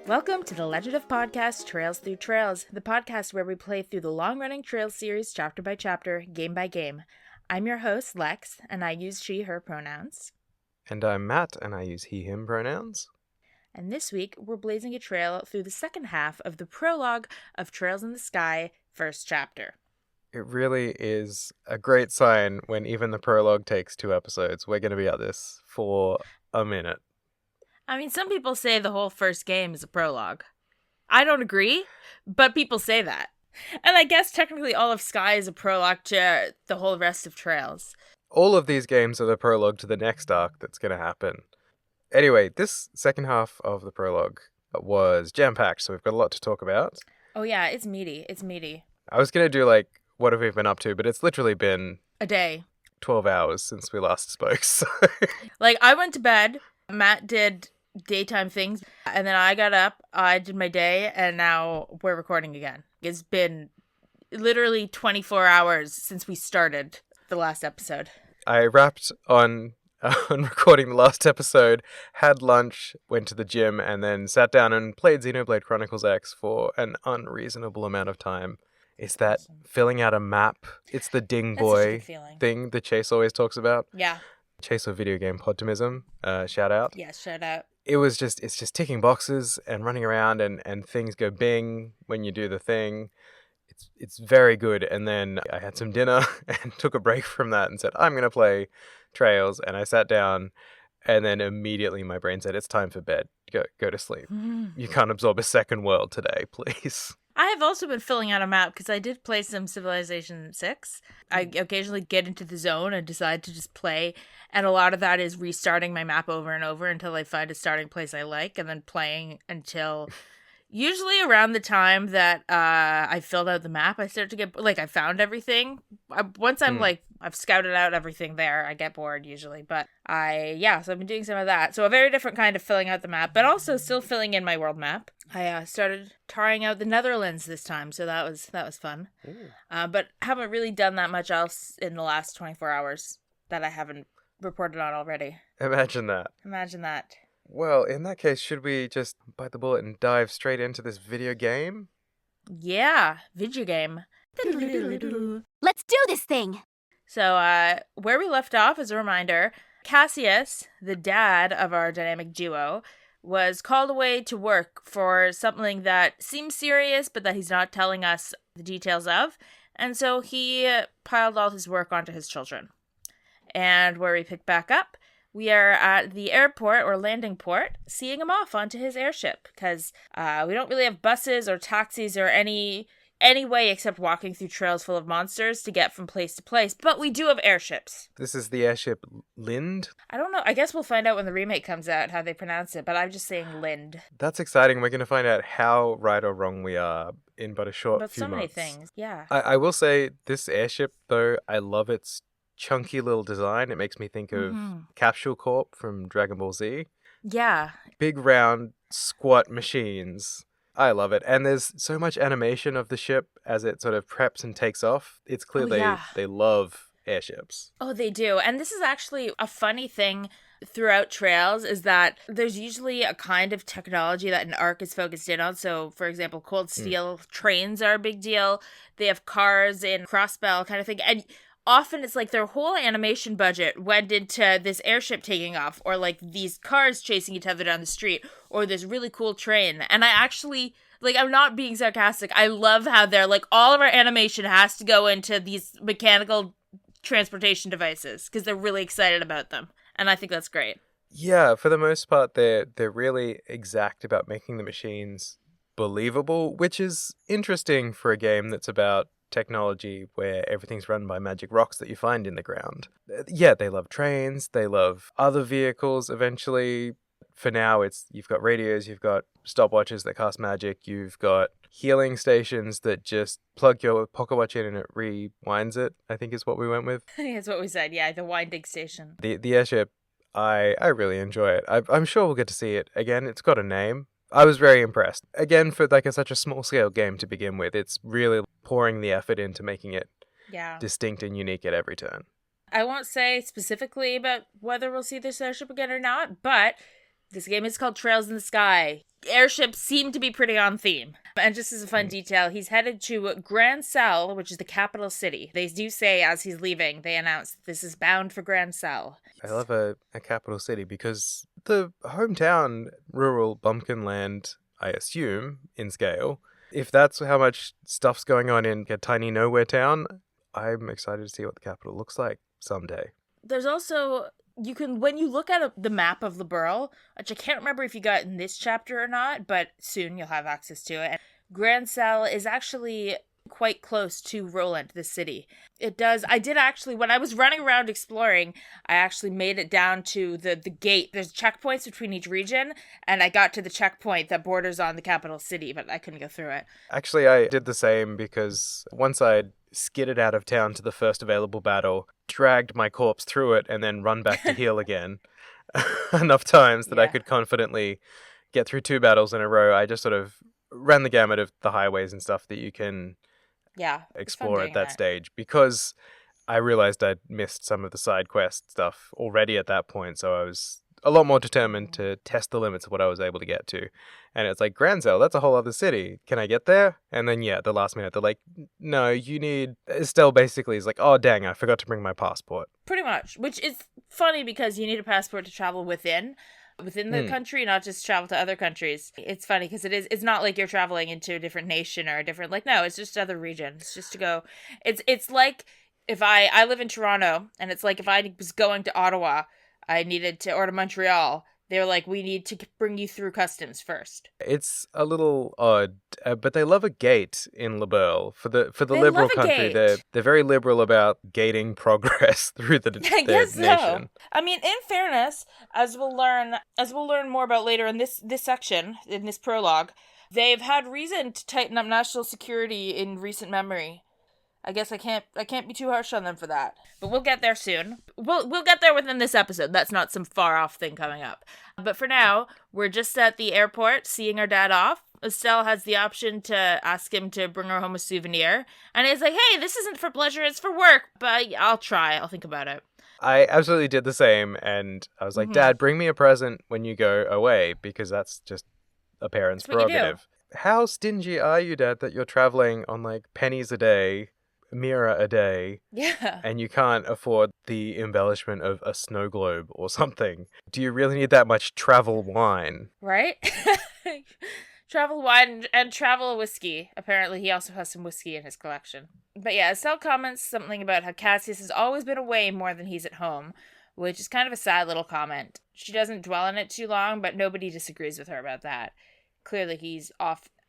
Welcome to the Legend of Podcast Trails Through Trails, the podcast where we play through the long-running Trails series chapter by chapter, game by game. I'm your host, Lex, and I use she, her pronouns. And I'm Matt, and I use he, him pronouns. And this week, we're blazing a trail through the second half of the prologue of Trails in the Sky, first chapter. It really is a great sign when even the prologue takes 2 episodes. We're going to be at this for a minute. I mean, some people say the whole first game is a prologue. I don't agree, but people say that. And I guess technically all of Sky is a prologue to the whole rest of Trails. All of these games are the prologue to the next arc that's going to happen. Anyway, this second half of the prologue was jam-packed, so we've got a lot to talk about. Oh yeah, it's meaty. It's meaty. I was going to do, what have we been up to, but it's literally been A day. 12 hours since we last spoke, so... I went to bed, Matt did daytime things, and then I got up, I did my day, and now we're recording again. It's been literally 24 hours since we started the last episode. I wrapped on recording the last episode, had lunch, went to the gym, and then sat down and played Xenoblade Chronicles X for an unreasonable amount of time. It's that filling out a map. It's the ding boy thing that Chase always talks about. Yeah. Chase or video game podtimism. Shout out. Yes, shout out. It's just ticking boxes and running around and things go bing when you do the thing. It's very good. And then I had some dinner and took a break from that and said, I'm going to play Trails. And I sat down and then immediately my brain said, it's time for bed. Go to sleep. You can't absorb a second world today, please. I have also been filling out a map because I did play some Civilization 6. I occasionally get into the zone and decide to just play. And a lot of that is restarting my map over and over until I find a starting place I like, and then playing until usually around the time that I filled out the map, I start to get, I found everything. Once I'm I've scouted out everything there, I get bored usually. But so I've been doing some of that. So a very different kind of filling out the map, but also still filling in my world map. I started trying out the Netherlands this time, so that was fun. But haven't really done that much else in the last 24 hours that I haven't reported on already. Imagine that. Well, in that case, should we just bite the bullet and dive straight into this video game? Yeah, video game. Let's do this thing! So, where we left off, as a reminder, Cassius, the dad of our dynamic duo, was called away to work for something that seems serious, but that he's not telling us the details of. And so he piled all his work onto his children. And where we pick back up, we are at the airport or landing port, seeing him off onto his airship, because we don't really have buses or taxis or any way except walking through trails full of monsters to get from place to place, but we do have airships. This is the airship Lind? I don't know. I guess we'll find out when the remake comes out how they pronounce it, but I'm just saying Lind. That's exciting. We're going to find out how right or wrong we are in but a short but few so months. Many things, yeah. I will say this airship, though, I love its chunky little design. It makes me think of Capsule Corp from Dragon Ball Z. Yeah. Big, round, squat machines. I love it. And there's so much animation of the ship as it sort of preps and takes off. It's clear they love airships. Oh, they do. And this is actually a funny thing throughout Trails is that there's usually a kind of technology that an arc is focused in on. So, for example, Cold Steel trains are a big deal. They have cars in Crossbell kind of thing. And often it's their whole animation budget went into this airship taking off, or these cars chasing each other down the street, or this really cool train. And I actually, I'm not being sarcastic. I love how they're all of our animation has to go into these mechanical transportation devices because they're really excited about them. And I think that's great. Yeah, for the most part, they're really exact about making the machines believable, which is interesting for a game that's about technology where everything's run by magic rocks that you find in the ground. Yeah, they love trains, they love other vehicles eventually. For now, you've got radios, you've got stopwatches that cast magic, you've got healing stations that just plug your pocket watch in and it rewinds it, I think is what we went with. That's what we said, yeah, the winding station. The airship, I really enjoy it. I'm sure we'll get to see it again. It's got a name. I was very impressed. Again, for such a small-scale game to begin with, it's really pouring the effort into making it distinct and unique at every turn. I won't say specifically about whether we'll see this airship again or not, but This game is called Trails in the Sky. Airships seem to be pretty on theme. And just as a fun detail, he's headed to Grand Sal, which is the capital city. They do say as he's leaving, they announce this is bound for Grand Sal. I love a capital city because the hometown, rural bumpkin land, I assume, in scale, if that's how much stuff's going on in a tiny nowhere town, I'm excited to see what the capital looks like someday. There's also, you can, when you look at the map of Liberl, which I can't remember if you got in this chapter or not, but soon you'll have access to it. Grand Sal is actually quite close to Rolent, the city. I did actually, when I was running around exploring, I actually made it down to the gate. There's checkpoints between each region, and I got to the checkpoint that borders on the capital city, but I couldn't go through it. Actually, I did the same because once I'd skidded out of town to the first available battle, dragged my corpse through it, and then run back to heal again enough times that I could confidently get through 2 battles in a row. I just sort of ran the gamut of the highways and stuff that you can explore at that stage, because I realized I'd missed some of the side quest stuff already at that point, so I was a lot more determined to test the limits of what I was able to get to. And it's like, Grand Sal, that's a whole other city. Can I get there? And then, the last minute, they're like, no, you need... Estelle basically is like, oh, dang, I forgot to bring my passport. Pretty much, which is funny because you need a passport to travel within the country, not just travel to other countries. It's funny because it's not like you're traveling into a different nation or a different, like, no, it's just other regions. It's just to go. It's like if I live in Toronto, and it's like if I was going to Ottawa, I needed to, or to Montreal, they were like, we need to bring you through customs first. It's a little odd, but they love a gate in Liberl. For the liberal country, they're very liberal about gating progress through their nation. So. I mean, in fairness, as we'll learn more about later in this section, in this prologue, they've had reason to tighten up national security in recent memory. I guess I can't be too harsh on them for that. But we'll get there soon. We'll get there within this episode. That's not some far off thing coming up. But for now, we're just at the airport seeing our dad off. Estelle has the option to ask him to bring her home a souvenir. And he's like, hey, this isn't for pleasure, it's for work. But I'll try. I'll think about it. I absolutely did the same. And I was like, Dad, bring me a present when you go away, because that's just a parent's prerogative. How stingy are you, Dad, that you're traveling on like pennies a day, Mira a day, and you can't afford the embellishment of a snow globe or something? Do you really need that much travel wine? Right? Travel wine and travel whiskey. Apparently he also has some whiskey in his collection. But Estelle comments something about how Cassius has always been away more than he's at home, which is kind of a sad little comment. She doesn't dwell on it too long, but nobody disagrees with her about that. Clearly he's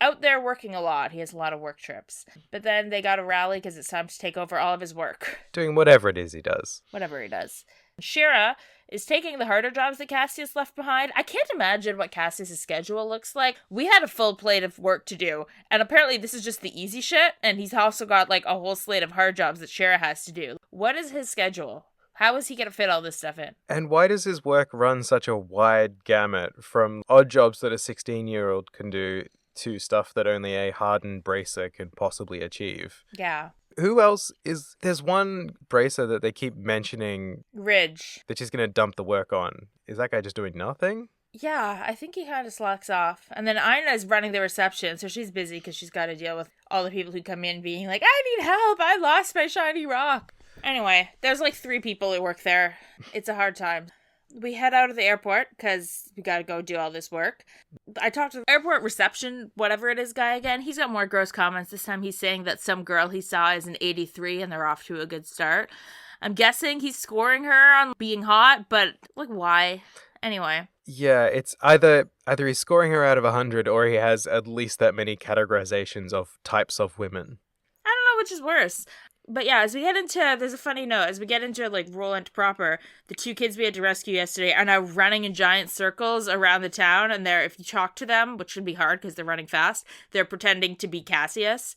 out there working a lot. He has a lot of work trips. But then they got to rally because it's time to take over all of his work. Doing whatever it is he does. Whatever he does. Shira is taking the harder jobs that Cassius left behind. I can't imagine what Cassius' schedule looks like. We had a full plate of work to do, and apparently this is just the easy shit, and he's also got like a whole slate of hard jobs that Shira has to do. What is his schedule? How is he going to fit all this stuff in? And why does his work run such a wide gamut, from odd jobs that a 16-year-old can do to stuff that only a hardened bracer can possibly achieve? Yeah. Who else is... There's one bracer that they keep mentioning... Ridge. That she's going to dump the work on. Is that guy just doing nothing? Yeah, I think he kind of slacks off. And then Ina is running the reception, so she's busy because she's got to deal with all the people who come in being like, I need help, I lost my shiny rock. Anyway, there's like 3 people who work there. It's a hard time. We head out of the airport because we got to go do all this work. I talked to the airport reception, whatever it is, guy again. He's got more gross comments. This time he's saying that some girl he saw is an 83 and they're off to a good start. I'm guessing he's scoring her on being hot, but like, why? Anyway. Yeah, it's either he's scoring her out of 100 or he has at least that many categorizations of types of women. I don't know which is worse. But as we get into, there's a funny note, as we get into, like, Rolent proper, the 2 kids we had to rescue yesterday are now running in giant circles around the town, and if you talk to them, which should be hard because they're running fast, they're pretending to be Cassius.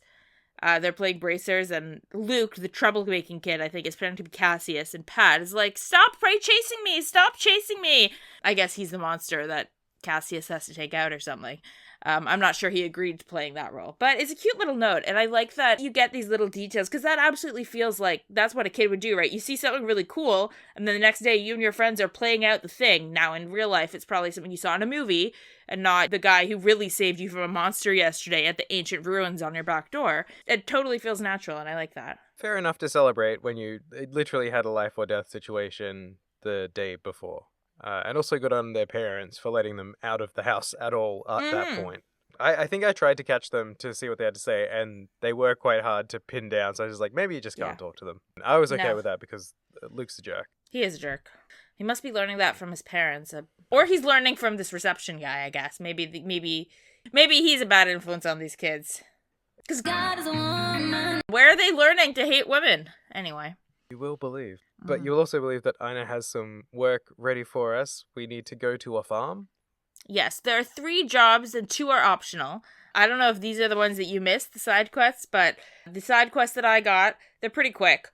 They're playing bracers, and Luke, the troublemaking kid, I think, is pretending to be Cassius, and Pat is like, stop chasing me! I guess he's the monster that Cassius has to take out or something. I'm not sure he agreed to playing that role, but it's a cute little note, and I like that you get these little details, because that absolutely feels like that's what a kid would do, right? You see something really cool, and then the next day you and your friends are playing out the thing. Now, in real life, it's probably something you saw in a movie, and not the guy who really saved you from a monster yesterday at the ancient ruins on your back door. It totally feels natural, and I like that. Fair enough to celebrate when you literally had a life or death situation the day before. And also good on their parents for letting them out of the house at all at that point. I think I tried to catch them to see what they had to say, and they were quite hard to pin down, so I was like, maybe you just can't talk to them. I was okay with that because Luke's a jerk. He is a jerk. He must be learning that from his parents. Or he's learning from this reception guy, I guess. Maybe he's a bad influence on these kids. Because God is a woman. Where are they learning to hate women? Anyway. You will believe. But you'll also believe that Ina has some work ready for us. We need to go to a farm. Yes, there are 3 jobs and 2 are optional. I don't know if these are the ones that you missed, the side quests, but the side quests that I got, they're pretty quick.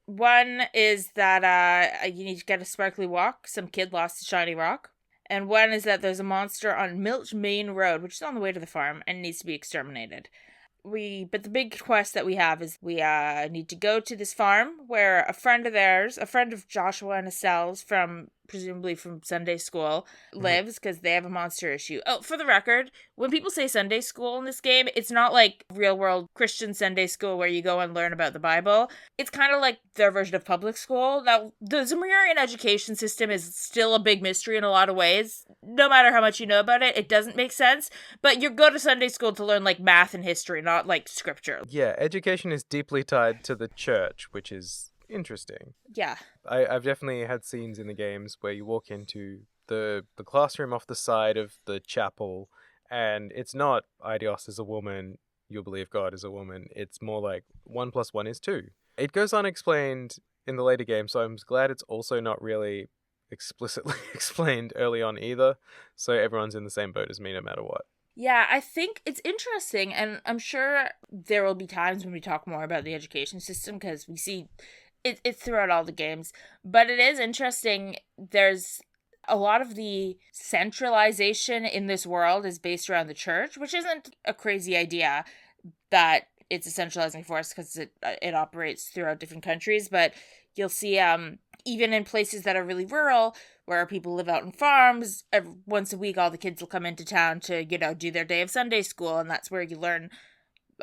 One is that you need to get a sparkly rock. Some kid lost a shiny rock. And one is that there's a monster on Milch Main Road, which is on the way to the farm, and needs to be exterminated. But the big quest that we have is we need to go to this farm where a friend of Joshua and Estelle's presumably from Sunday school, lives, because they have a monster issue. Oh, for the record, when people say Sunday school in this game, it's not like real world Christian Sunday school where you go and learn about the Bible. It's kind of like their version of public school. Now, the Zamurian education system is still a big mystery in a lot of ways. No matter how much you know about it, it doesn't make sense. But you go to Sunday school to learn like math and history, not like scripture. Yeah, education is deeply tied to the church, which is interesting. Yeah. I've definitely had scenes in the games where you walk into the classroom off the side of the chapel, and it's not Idios is a woman, you'll believe God is a woman. It's more like 1 + 1 is 2. It goes unexplained in the later game, so I'm glad it's also not really explicitly explained early on either, so everyone's in the same boat as me no matter what. Yeah, I think it's interesting, and I'm sure there will be times when we talk more about the education system, because we see it's throughout all the games, but it is interesting. There's a lot of the centralization in this world is based around the church, which isn't a crazy idea that it's a centralizing force, because it operates throughout different countries, but you'll see even in places that are really rural, where people live out on farms, once a week all the kids will come into town to, do their day of Sunday school, and that's where you learn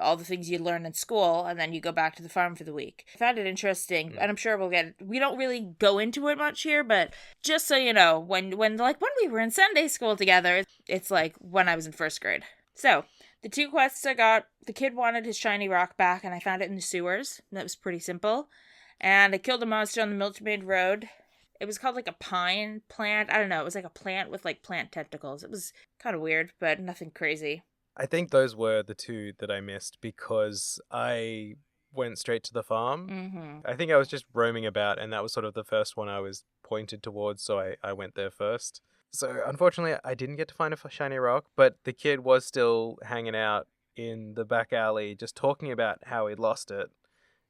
all the things you learn in school, and then you go back to the farm for the week. I found it interesting, and I'm sure we don't really go into it much here, but just so you know, when we were in Sunday school together, it's like when I was in 1st grade. So, the 2 quests I got, the kid wanted his shiny rock back, and I found it in the sewers. That was pretty simple. And I killed a monster on the Milchmaid Road. It was called like a pine plant. I don't know. It was like a plant with like plant tentacles. It was kind of weird, but nothing crazy. I think those were the 2 that I missed because I went straight to the farm. Mm-hmm. I think I was just roaming about, and that was sort of the first one I was pointed towards, so I went there first. So unfortunately, I didn't get to find a shiny rock, but the kid was still hanging out in the back alley just talking about how he'd lost it,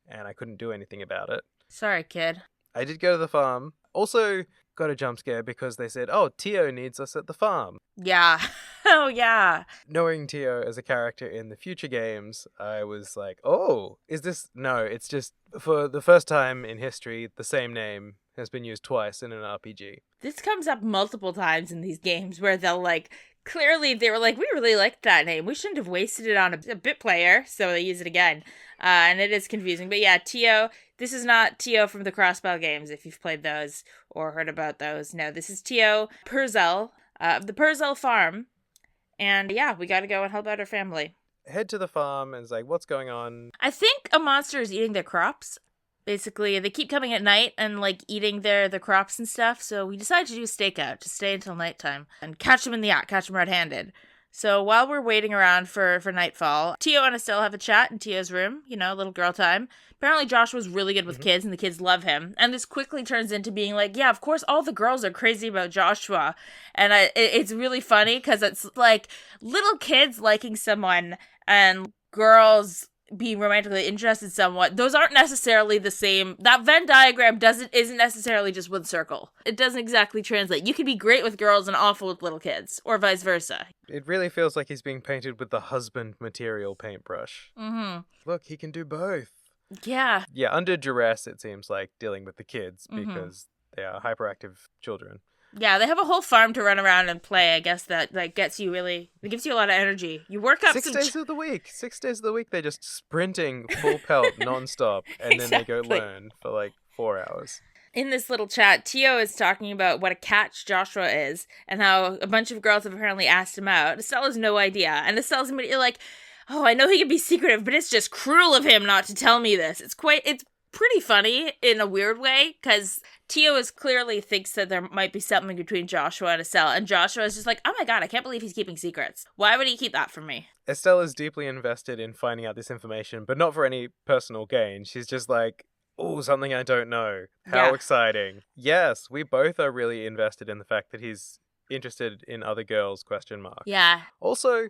and I couldn't do anything about it. Sorry, kid. I did go to the farm. Also got a jump scare because they said, oh, Teoh needs us at the farm. Yeah. Oh, yeah. Knowing Teoh as a character in the future games, I was like, oh, is this... No, it's just for the first time in history, the same name has been used twice in an RPG. This comes up multiple times in these games where they'll clearly they were like, we really liked that name. We shouldn't have wasted it on a bit player, so they use it again. And it is confusing. But yeah, Teoh, this is not Teoh from the Crossbow games, if you've played those or heard about those. No, this is Teoh Purzel of the Purzel farm. And yeah, we gotta go and help out our family. Head to the farm and it's like, what's going on? I think a monster is eating their crops. Basically, they keep coming at night and eating the crops and stuff. So we decided to do a stakeout, to stay until nighttime and catch them in the act, catch them red-handed. So while we're waiting around for nightfall, Teoh and Estelle have a chat in Teoh's room, little girl time. Apparently Joshua's really good with kids and the kids love him. And this quickly turns into being like, yeah, of course all the girls are crazy about Joshua. And it's really funny because it's like little kids liking someone and girls being romantically interested in someone, those aren't necessarily the same. That Venn diagram isn't necessarily just one circle. It doesn't exactly translate. You can be great with girls and awful with little kids, or vice versa. It really feels like he's being painted with the husband material paintbrush. Mm-hmm. Look, he can do both. Yeah. Yeah, under duress, it seems like dealing with the kids Mm-hmm. because they are hyperactive children. Yeah, they have a whole farm to run around and play, I guess, that gives you a lot of energy. You work up 6 days of the week. 6 days of the week, they're just sprinting full pelt nonstop, and then they go Exactly. learn for like 4 hours. In this little chat, Teoh is talking about what a catch Joshua is and how a bunch of girls have apparently asked him out. Estelle has no idea, and Estelle's immediately like, oh, I know he can be secretive, but it's just cruel of him not to tell me this. It's pretty funny in a weird way, because Teoh clearly thinks that there might be something between Joshua and Estelle, and Joshua is just like, oh my god, I can't believe he's keeping secrets. Why would he keep that from me? Estelle is deeply invested in finding out this information, but not for any personal gain. She's just like, oh, something I don't know. How Yeah. exciting. Yes, we both are really invested in the fact that he's interested in other girls, ? Yeah. Also,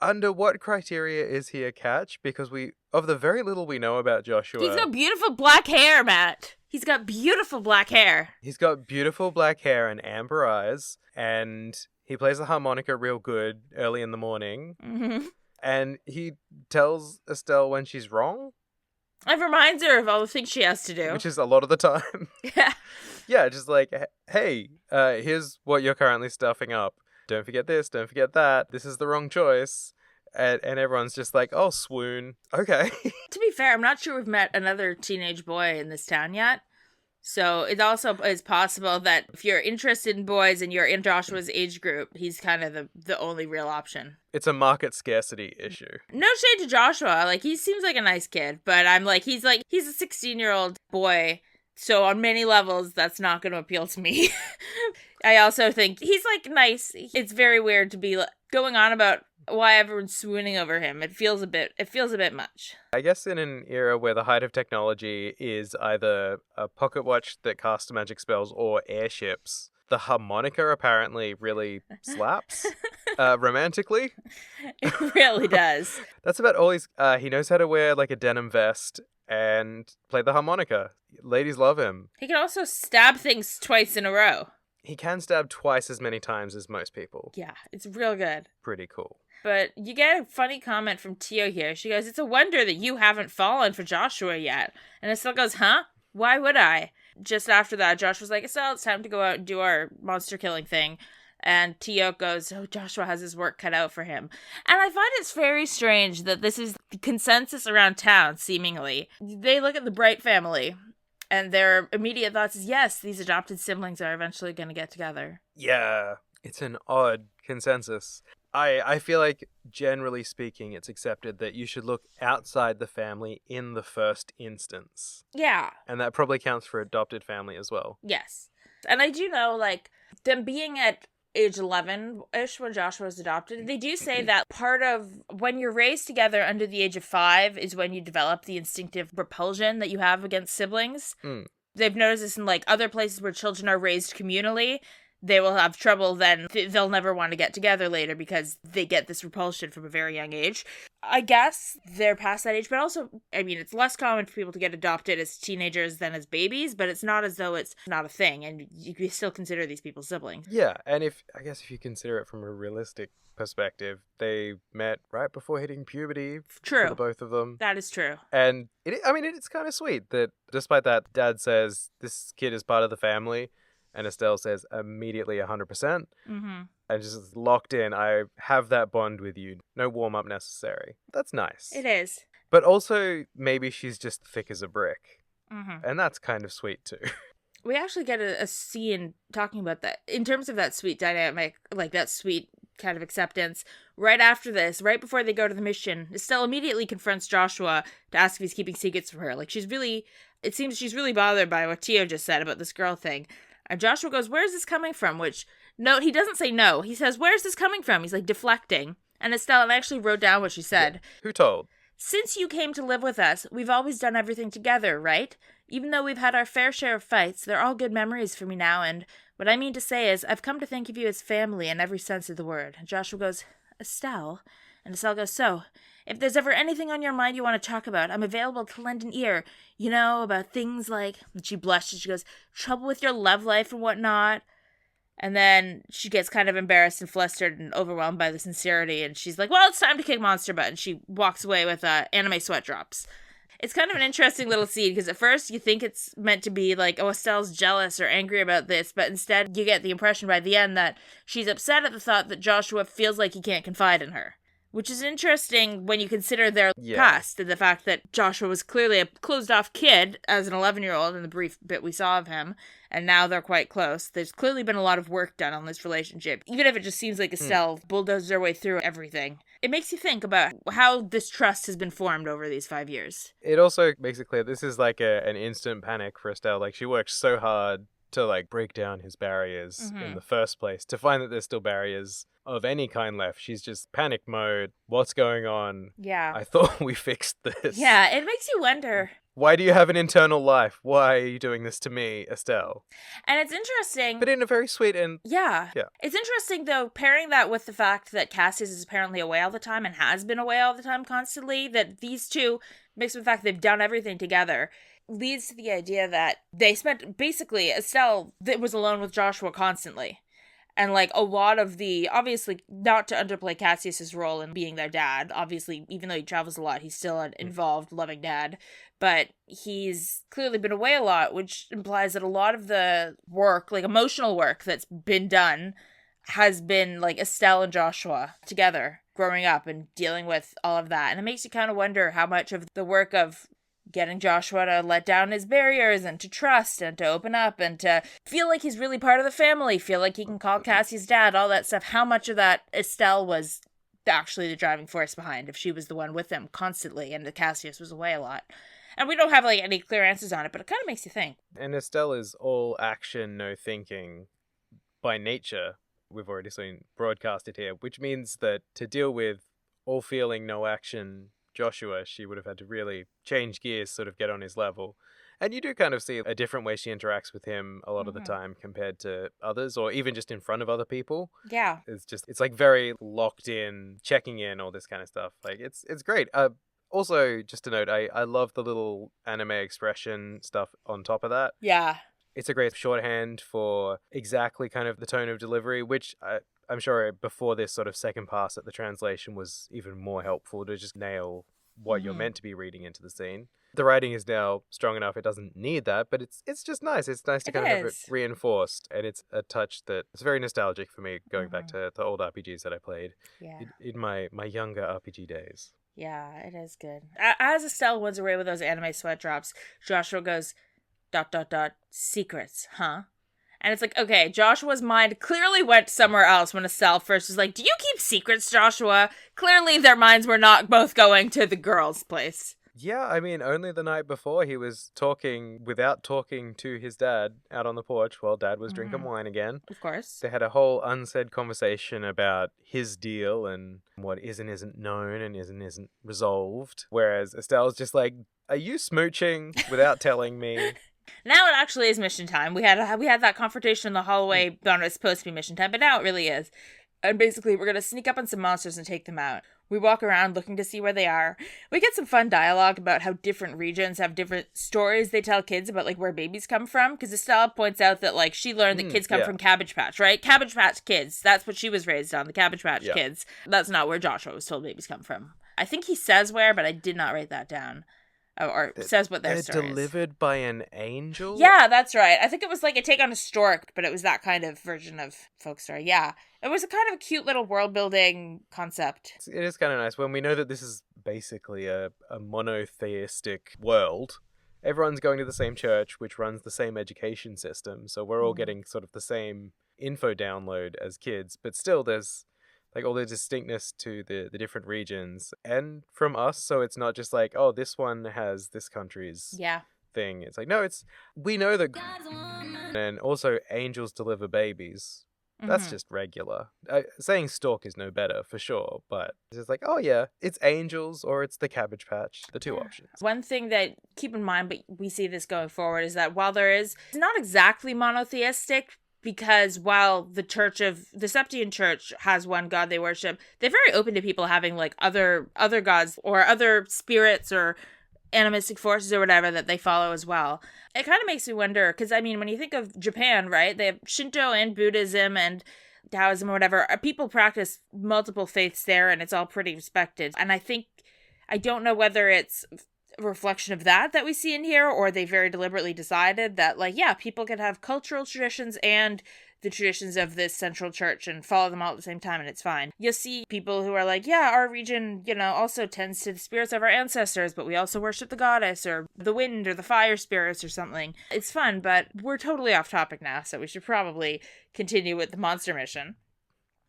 under what criteria is he a catch? Because of the very little we know about Joshua... He's got beautiful black hair, Matt. He's got beautiful black hair. He's got beautiful black hair and amber eyes, and he plays the harmonica real good early in the morning, Mm-hmm. and he tells Estelle when she's wrong, It reminds her of all the things she has to do. which is a lot of the time. Yeah. Yeah, just like, hey, here's what you're currently stuffing up. Don't forget this, don't forget that. This is the wrong choice. And everyone's just like, oh, swoon. Okay. To be fair, I'm not sure we've met another teenage boy in this town yet. So it also is possible that if you're interested in boys and you're in Joshua's age group, he's kind of the only real option. It's a market scarcity issue. No shade to Joshua. Like, he seems like a nice kid, but I'm like, he's a 16-year-old boy. So on many levels, that's not going to appeal to me. I also think he's like nice. It's very weird to be going on about why everyone's swooning over him. It feels a bit much. I guess in an era where the height of technology is either a pocket watch that casts magic spells or airships, the harmonica apparently really slaps romantically. It really does. That's about all he knows how to wear like a denim vest and play the harmonica. Ladies love him. He can also stab things twice in a row. He can stab twice as many times as most people. Yeah, it's real good. Pretty cool. But you get a funny comment from Teoh here. She goes, it's a wonder that you haven't fallen for Joshua yet. And Estelle goes, huh? Why would I? Just after that, Josh was like, Estelle, it's time to go out and do our monster killing thing. And Teoh goes, oh, Joshua has his work cut out for him. And I find it's very strange that this is the consensus around town, seemingly. They look at the Bright family, and their immediate thoughts is, yes, these adopted siblings are eventually going to get together. Yeah, it's an odd consensus. I feel like, generally speaking, it's accepted that you should look outside the family in the first instance. Yeah. And that probably counts for adopted family as well. Yes. And I do know, like, them being at age 11-ish when Joshua was adopted, they do say that part of when you're raised together under the age of 5 is when you develop the instinctive repulsion that you have against siblings. Mm. They've noticed this in, like, other places where children are raised communally. They will have trouble then. They'll never want to get together later because they get this repulsion from a very young age. I guess they're past that age, but also, I mean, it's less common for people to get adopted as teenagers than as babies, but it's not as though it's not a thing, and you can still consider these people siblings. Yeah, and if you consider it from a realistic perspective, they met right before hitting puberty. True. For the both of them. That is true. And it's kind of sweet that despite that, Dad says this kid is part of the family. And Estelle says immediately 100%. Mm-hmm. And just locked in, I have that bond with you. No warm-up necessary. That's nice. It is. But also, maybe she's just thick as a brick. Mm-hmm. And that's kind of sweet too. We actually get a scene talking about that. In terms of that sweet dynamic, like that sweet kind of acceptance, right after this, right before they go to the mission, Estelle immediately confronts Joshua to ask if he's keeping secrets from her. Like, it seems she's really bothered by what Teoh just said about this girl thing. And Joshua goes, where's this coming from? Which, no, he doesn't say no. He says, where's this coming from? He's like deflecting. And Estelle, and I actually wrote down what she said. Yeah. Who told? Since you came to live with us, we've always done everything together, right? Even though we've had our fair share of fights, they're all good memories for me now. And what I mean to say is, I've come to think of you as family in every sense of the word. And Joshua goes, Estelle. And Estelle goes, so, if there's ever anything on your mind you want to talk about, I'm available to lend an ear. You know, about things like, and she blushes, she goes, trouble with your love life and whatnot. And then she gets kind of embarrassed and flustered and overwhelmed by the sincerity. And she's like, well, it's time to kick monster butt. And she walks away with anime sweat drops. It's kind of an interesting little scene because at first you think it's meant to be like, oh, Estelle's jealous or angry about this. But instead you get the impression by the end that she's upset at the thought that Joshua feels like he can't confide in her. Which is interesting when you consider their past and the fact that Joshua was clearly a closed-off kid as an 11-year-old in the brief bit we saw of him, and now they're quite close. There's clearly been a lot of work done on this relationship, even if it just seems like Estelle bulldozed her way through everything. It makes you think about how this trust has been formed over these 5 years. It also makes it clear this is like an instant panic for Estelle. Like, she worked so hard to like break down his barriers in the first place. To find that there's still barriers of any kind left, she's just panic mode. What's going on? Yeah. I thought we fixed this. Yeah, it makes you wonder. Why do you have an internal life? Why are you doing this to me, Estelle? And it's interesting. But in a very sweet and... Yeah. Yeah. It's interesting, though, pairing that with the fact that Cassius is apparently away all the time and has been away all the time constantly, that these two, mixed with the fact they've done everything together, leads to the idea that they spent, basically, Estelle was alone with Joshua constantly. And, like, a lot of the, obviously, not to underplay Cassius's role in being their dad, obviously, even though he travels a lot, he's still an involved, loving dad, but he's clearly been away a lot, which implies that a lot of the work, like, emotional work that's been done has been, like, Estelle and Joshua together, growing up and dealing with all of that. And it makes you kind of wonder how much of the work of getting Joshua to let down his barriers and to trust and to open up and to feel like he's really part of the family, feel like he can call Cassie's dad, all that stuff. How much of that Estelle was actually the driving force behind, if she was the one with him constantly and the Cassius was away a lot. And we don't have like any clear answers on it, but it kind of makes you think. And Estelle is all action, no thinking by nature. We've already seen broadcasted here, which means that to deal with all feeling, no action Joshua, she would have had to really change gears, sort of get on his level. And you do kind of see a different way she interacts with him a lot of the time compared to others, or even just in front of other people. Yeah. It's like very locked in, checking in, all this kind of stuff. Like, it's great. Also, just to note, I love the little anime expression stuff on top of that. Yeah. It's a great shorthand for exactly kind of the tone of delivery, which I'm sure before this sort of second pass at the translation was even more helpful to just nail what you're meant to be reading into the scene. The writing is now strong enough, it doesn't need that, but it's just nice. It's nice to kind of have it reinforced, and it's a touch that it's very nostalgic for me, going back to the old RPGs that I played in my younger RPG days. Yeah, it is good. As Estelle wins away with those anime sweat drops, Joshua goes, ... secrets, huh? And it's like, okay, Joshua's mind clearly went somewhere else when Estelle first was like, do you keep secrets, Joshua? Clearly their minds were not both going to the girl's place. Yeah, I mean, only the night before he was talking without talking to his dad out on the porch while Dad was drinking wine again. Of course. They had a whole unsaid conversation about his deal and what is and isn't known and isn't resolved. Whereas Estelle's just like, are you smooching without telling me? Now it actually is mission time. We had that confrontation in the hallway when it was supposed to be mission time, but now it really is. And basically, we're going to sneak up on some monsters and take them out. We walk around looking to see where they are. We get some fun dialogue about how different regions have different stories they tell kids about, like, where babies come from. Because Estelle points out that, like, she learned that kids come from Cabbage Patch, right? Cabbage Patch Kids. That's what she was raised on, the Cabbage Patch Kids. That's not where Joshua was told babies come from. I think he says where, but I did not write that down. Or says what their story is. Delivered by an angel? Yeah, that's right. I think it was like a take on a stork, but it was that kind of version of folk story. Yeah. It was a kind of a cute little world-building concept. It is kind of nice when we know that this is basically a monotheistic world. Everyone's going to the same church, which runs the same education system, so we're all getting sort of the same info download as kids, but still there's like all the distinctness to the different regions and from us, so it's not just like, oh, this one has this country's thing. It's like, no, we know that, and also angels deliver babies. That's just regular. Saying stork is no better for sure, but it's just like, oh yeah, it's angels or it's the Cabbage Patch, the two options. One thing that keep in mind, but we see this going forward, is that while there is, it's not exactly monotheistic, because while the Septian Church has one god they worship, they're very open to people having like other gods or other spirits or animistic forces or whatever that they follow as well. It kind of makes me wonder, because I mean, when you think of Japan, right, they have Shinto and Buddhism and Taoism or whatever. People practice multiple faiths there, and it's all pretty respected. And I don't know whether it's a reflection of that we see in here, or they very deliberately decided that, like, yeah, people can have cultural traditions and the traditions of this central church and follow them all at the same time, and it's fine. You'll see people who are like, yeah, our region, also tends to the spirits of our ancestors, but we also worship the goddess or the wind or the fire spirits or something. It's fun, but we're totally off topic now, so we should probably continue with the monster mission.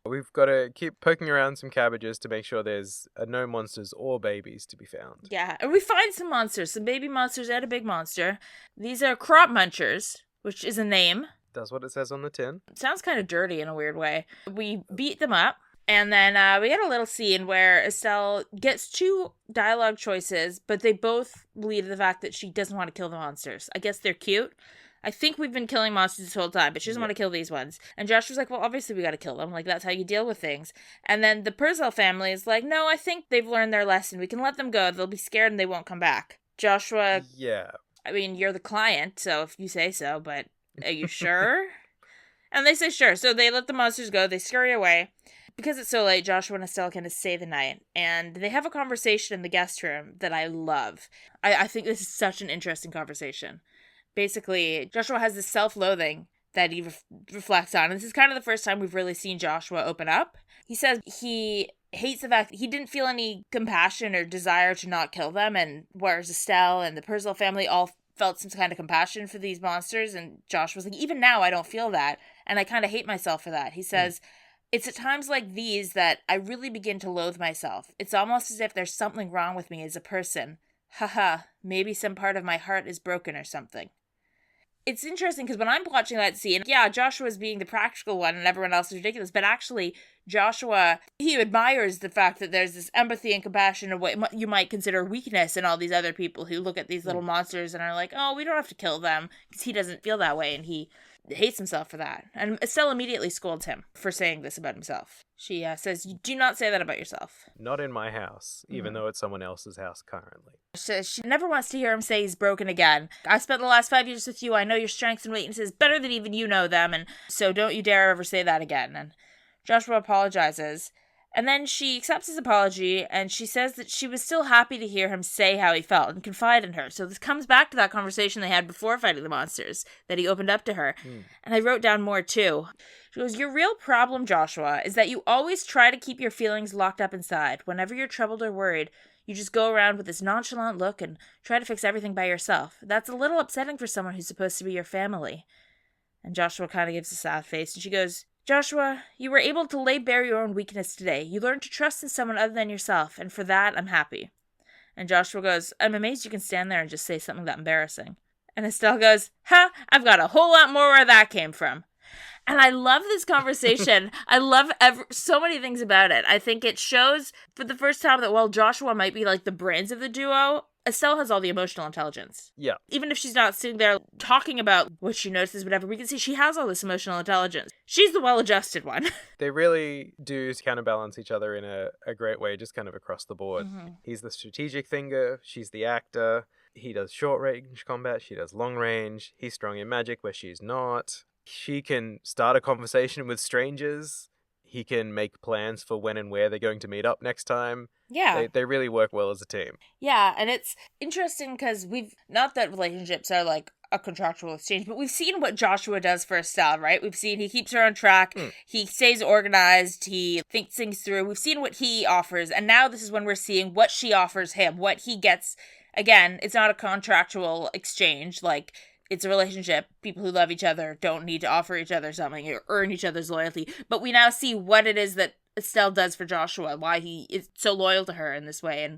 We've got to keep poking around some cabbages to make sure there's no monsters or babies to be found. Yeah, and we find some monsters, some baby monsters and a big monster. These are crop munchers, which is a name. That's what it says on the tin. It sounds kind of dirty in a weird way. We beat them up, and then we get a little scene where Estelle gets two dialogue choices, but they both lead to the fact that she doesn't want to kill the monsters. I guess they're cute. I think we've been killing monsters this whole time, but she doesn't want to kill these ones. And Josh was like, well, obviously we got to kill them. Like, that's how you deal with things. And then the Purcell family is like, no, I think they've learned their lesson. We can let them go. They'll be scared and they won't come back. Joshua... Yeah. I mean, you're the client, so if you say so, but are you sure? And they say sure. So they let the monsters go. They scurry away. Because it's so late, Joshua and Estelle kind of stay the night. And they have a conversation in the guest room that I love. I think this is such an interesting conversation. Basically, Joshua has this self-loathing that he reflects on. And this is kind of the first time we've really seen Joshua open up. He says he hates the fact that he didn't feel any compassion or desire to not kill them. And whereas Estelle and the Purcell family all felt some kind of compassion for these monsters. And Josh was like, even now I don't feel that. And I kind of hate myself for that. He says, it's at times like these that I really begin to loathe myself. It's almost as if there's something wrong with me as a person. Haha, maybe some part of my heart is broken or something. It's interesting because when I'm watching that scene, yeah, Joshua's being the practical one and everyone else is ridiculous, but actually Joshua, he admires the fact that there's this empathy and compassion of what you might consider weakness in all these other people who look at these little monsters and are like, oh, we don't have to kill them, because he doesn't feel that way and he hates himself for that. And Estelle immediately scolds him for saying this about himself. She says, you do not say that about yourself. Not in my house, even though it's someone else's house currently. She never wants to hear him say he's broken again. I spent the last 5 years with you. I know your strengths and weaknesses better than even you know them, and so don't you dare ever say that again. And Joshua apologizes. And then she accepts his apology, and she says that she was still happy to hear him say how he felt and confide in her. So this comes back to that conversation they had before fighting the monsters, that he opened up to her. And I wrote down more, too. She goes, your real problem, Joshua, is that you always try to keep your feelings locked up inside. Whenever you're troubled or worried, you just go around with this nonchalant look and try to fix everything by yourself. That's a little upsetting for someone who's supposed to be your family. And Joshua kind of gives a sad face, and she goes, Joshua, you were able to lay bare your own weakness today. You learned to trust in someone other than yourself, and for that, I'm happy. And Joshua goes, I'm amazed you can stand there and just say something that embarrassing. And Estelle goes, I've got a whole lot more where that came from. And I love this conversation. I love so many things about it. I think it shows for the first time that while Joshua might be like the brains of the duo, Estelle has all the emotional intelligence. Yeah. Even if she's not sitting there talking about what she notices, whatever, we can see she has all this emotional intelligence. She's the well-adjusted one. They really do counterbalance each other in a great way, just kind of across the board. He's the strategic thinker, she's the actor. He does short-range combat, she does long-range. He's strong in magic where she's not. She can start a conversation with strangers. He can make plans for when and where they're going to meet up next time. Yeah. They really work well as a team. Yeah, and it's interesting because not that relationships are like a contractual exchange, but we've seen what Joshua does for Estelle, right? We've seen he keeps her on track, he stays organized, he thinks things through. We've seen what he offers, and now this is when we're seeing what she offers him, what he gets. Again, it's not a contractual exchange, like, it's a relationship. People who love each other don't need to offer each other something or earn each other's loyalty. But we now see what it is that Estelle does for Joshua, why he is so loyal to her in this way. And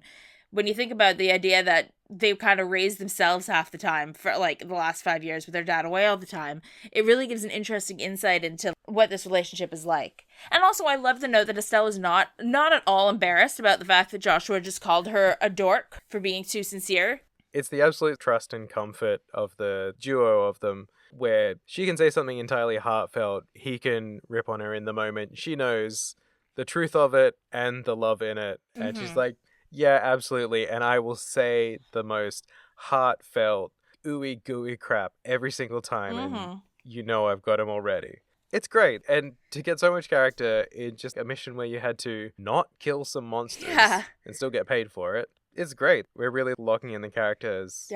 when you think about the idea that they've kind of raised themselves half the time for like the last 5 years with their dad away all the time, it really gives an interesting insight into what this relationship is like. And also I love the note that Estelle is not at all embarrassed about the fact that Joshua just called her a dork for being too sincere. It's the absolute trust and comfort of the duo of them where she can say something entirely heartfelt, he can rip on her in the moment. She knows the truth of it and the love in it. And she's like, yeah, absolutely. And I will say the most heartfelt, ooey gooey crap every single time. And you know I've got him already. It's great. And to get so much character in just a mission where you had to not kill some monsters and still get paid for it, it's great. We're really locking in the characters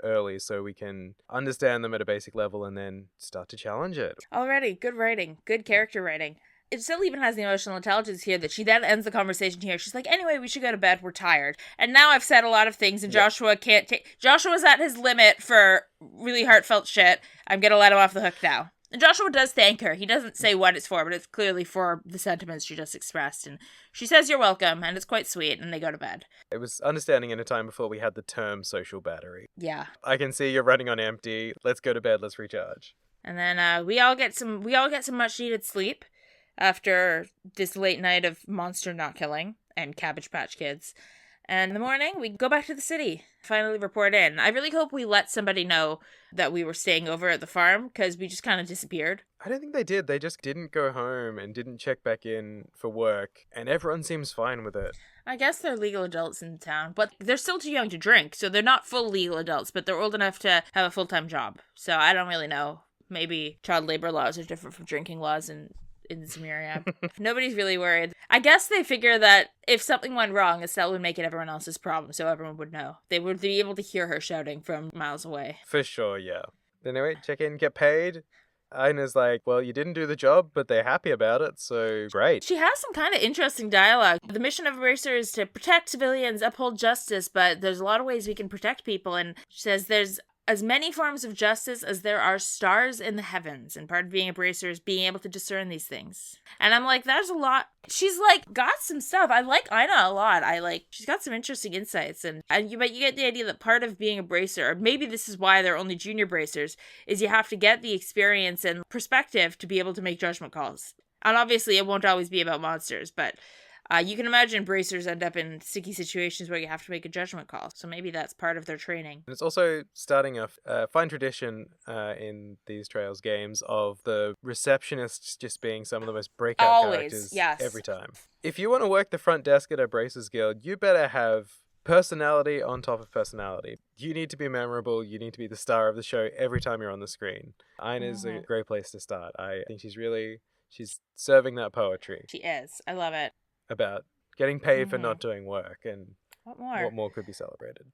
early so we can understand them at a basic level and then start to challenge it. Already, good writing. Good character writing. It still even has the emotional intelligence here that she then ends the conversation here. She's like, anyway, we should go to bed. We're tired. And now I've said a lot of things and Joshua can't take... Joshua's at his limit for really heartfelt shit. I'm going to let him off the hook now. And Joshua does thank her. He doesn't say what it's for, but it's clearly for the sentiments she just expressed. And she says, you're welcome, and it's quite sweet, and they go to bed. It was understanding in a time before we had the term social battery. Yeah. I can see you're running on empty. Let's go to bed. Let's recharge. And then we all get some much needed sleep after this late night of monster not killing and Cabbage Patch Kids. And in the morning, we go back to the city, finally report in. I really hope we let somebody know that we were staying over at the farm, because we just kind of disappeared. I don't think they did. They just didn't go home and didn't check back in for work, and everyone seems fine with it. I guess they're legal adults in town, but they're still too young to drink, so they're not full legal adults, but they're old enough to have a full-time job. So I don't really know. Maybe child labor laws are different from drinking laws in Samaria. Nobody's really worried. I guess they figure that if something went wrong, Estelle would make it everyone else's problem, so everyone would know. They would be able to hear her shouting from miles away. For sure, yeah. Anyway, check in, get paid. Ina's like, well, you didn't do the job, but they're happy about it, so great. She has some kind of interesting dialogue. The mission of Eraser is to protect civilians, uphold justice, but there's a lot of ways we can protect people, and she says there's as many forms of justice as there are stars in the heavens, and part of being a bracer is being able to discern these things. And I'm like, there's a lot. She's like got some stuff. I like Ina a lot. She's got some interesting insights, but you get the idea that part of being a bracer, or maybe this is why they're only junior bracers, is you have to get the experience and perspective to be able to make judgment calls. And obviously, it won't always be about monsters, but you can imagine bracers end up in sticky situations where you have to make a judgment call. So maybe that's part of their training. And it's also starting a fine tradition in these Trails games of the receptionists just being some of the most breakout characters every time. If you want to work the front desk at a Bracers Guild, you better have personality on top of personality. You need to be memorable. You need to be the star of the show every time you're on the screen. Ina's a great place to start. I think she's serving that poetry. She is. I love it. About getting paid for not doing work, and what more could be celebrated.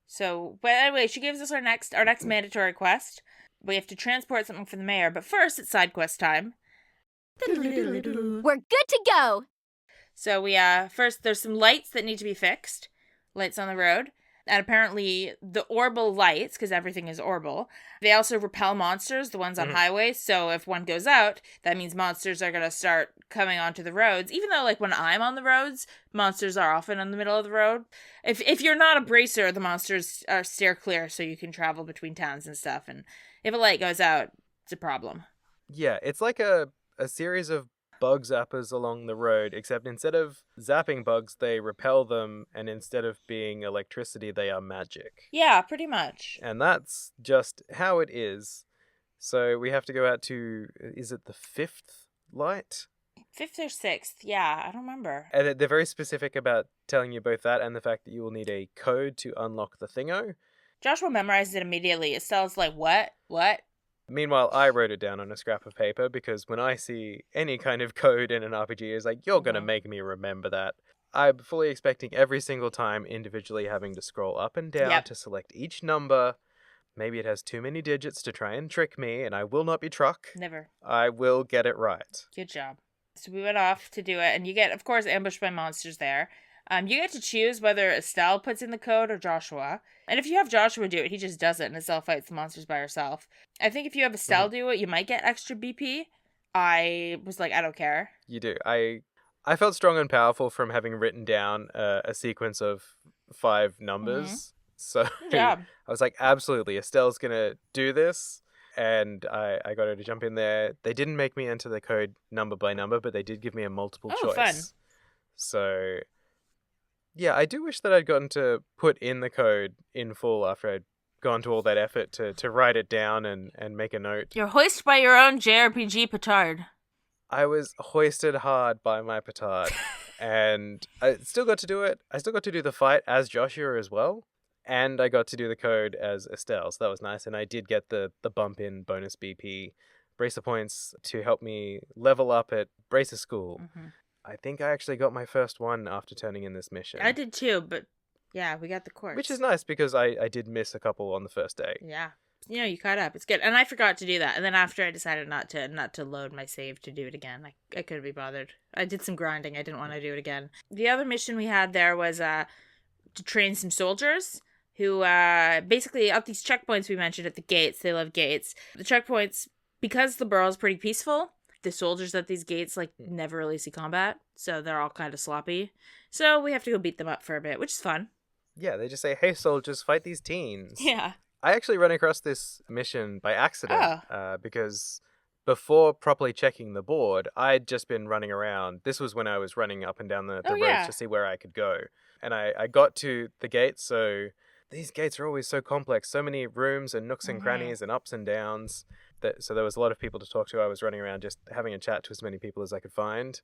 So, but anyway, she gives us our next mandatory quest. We have to transport something for the mayor, but first it's Sidequest time. We're good to go! So we, first there's some lights that need to be fixed. Lights on the road. And apparently the orbal lights, because everything is orbal, they also repel monsters, the ones on highways. So if one goes out, that means monsters are going to start coming onto the roads. Even though, like, when I'm on the roads, monsters are often in the middle of the road. If you're not a bracer, the monsters are steer clear so you can travel between towns and stuff. And if a light goes out, it's a problem. Yeah, it's like a series of bug zappers along the road, except instead of zapping bugs, they repel them, and instead of being electricity, they are magic. Yeah, pretty much. And that's just how it is. So we have to go out to, is it the 5th light? 5th or 6th, yeah, I don't remember. And they're very specific about telling you both that and the fact that you will need a code to unlock the thingo. Joshua memorized it immediately. Estelle's like, what? Meanwhile, I wrote it down on a scrap of paper because when I see any kind of code in an RPG, it's like, you're going to make me remember that. I'm fully expecting every single time individually having to scroll up and down to select each number. Maybe it has too many digits to try and trick me, and I will not be truck. Never. I will get it right. Good job. So we went off to do it, and you get, of course, ambushed by monsters there. You get to choose whether Estelle puts in the code or Joshua. And if you have Joshua do it, he just does it, and Estelle fights the monsters by herself. I think if you have Estelle do it, you might get extra BP. I was like, I don't care. You do. I felt strong and powerful from having written down a sequence of 5 numbers. So good job. I was like, absolutely, Estelle's going to do this. And I got her to jump in there. They didn't make me enter the code number by number, but they did give me a multiple choice. Fun. So, yeah, I do wish that I'd gotten to put in the code in full after I'd gone to all that effort to write it down and make a note. You're hoisted by your own JRPG petard. I was hoisted hard by my petard. And I still got to do it. I still got to do the fight as Joshua as well. And I got to do the code as Estelle, so that was nice. And I did get the bump in bonus BP Bracer points to help me level up at Bracer School. Mm-hmm. I think I actually got my first one after turning in this mission. I did too, but yeah, we got the course. Which is nice because I did miss a couple on the first day. Yeah. You know, you caught up. It's good. And I forgot to do that. And then after I decided not to load my save to do it again. I couldn't be bothered. I did some grinding. I didn't want to do it again. The other mission we had there was to train some soldiers who basically up these checkpoints we mentioned at the gates. They love gates. The checkpoints, because the borough's pretty peaceful, the soldiers at these gates never really see combat. So they're all kind of sloppy. So we have to go beat them up for a bit, which is fun. Yeah, they just say, hey soldiers, fight these teens. Yeah. I actually ran across this mission by accident because before properly checking the board, I'd just been running around. This was when I was running up and down the roads to see where I could go. And I got to the gates, so these gates are always so complex. So many rooms and nooks and crannies and ups and downs. So there was a lot of people to talk to. I was running around just having a chat to as many people as I could find.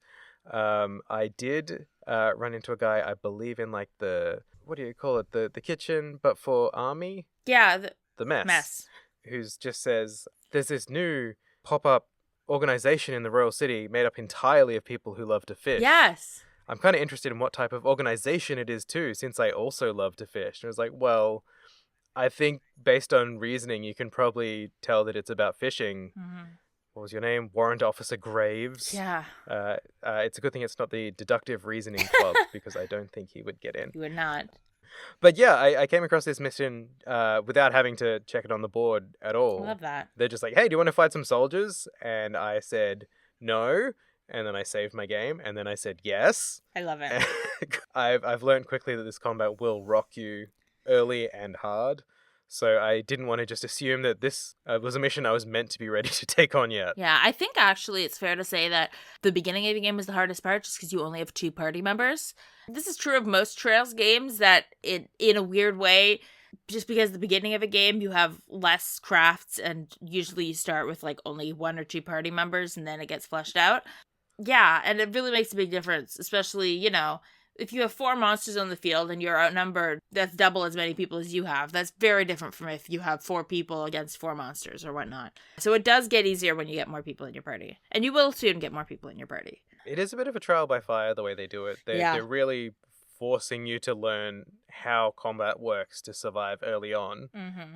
I did run into a guy, I believe, in like the, what do you call it? The kitchen, but for army? Yeah. The mess. Mess. Who's just says, there's this new pop-up organization in the Royal City made up entirely of people who love to fish. Yes. I'm kind of interested in what type of organization it is too, since I also love to fish. And I was like, well, I think based on reasoning, you can probably tell that it's about fishing. Mm-hmm. What was your name? Warrant Officer Graves. Yeah. It's a good thing it's not the Deductive Reasoning Club because I don't think he would get in. You would not. But yeah, I came across this mission without having to check it on the board at all. I love that. They're just like, hey, do you want to fight some soldiers? And I said, no. And then I saved my game. And then I said, yes. I love it. I've learned quickly that this combat will rock you early and hard. So I didn't want to just assume that this was a mission I was meant to be ready to take on yet. Yeah, I think actually it's fair to say that the beginning of the game was the hardest part just because you only have 2 party members. This is true of most Trails games, that in a weird way, just because the beginning of a game you have less crafts and usually you start with like only 1 or 2 party members and then it gets fleshed out. Yeah, and it really makes a big difference, especially, you know, if you have 4 monsters on the field and you're outnumbered, that's double as many people as you have. That's very different from if you have 4 people against 4 monsters or whatnot. So it does get easier when you get more people in your party. And you will soon get more people in your party. It is a bit of a trial by fire the way they do it. They're really forcing you to learn how combat works to survive early on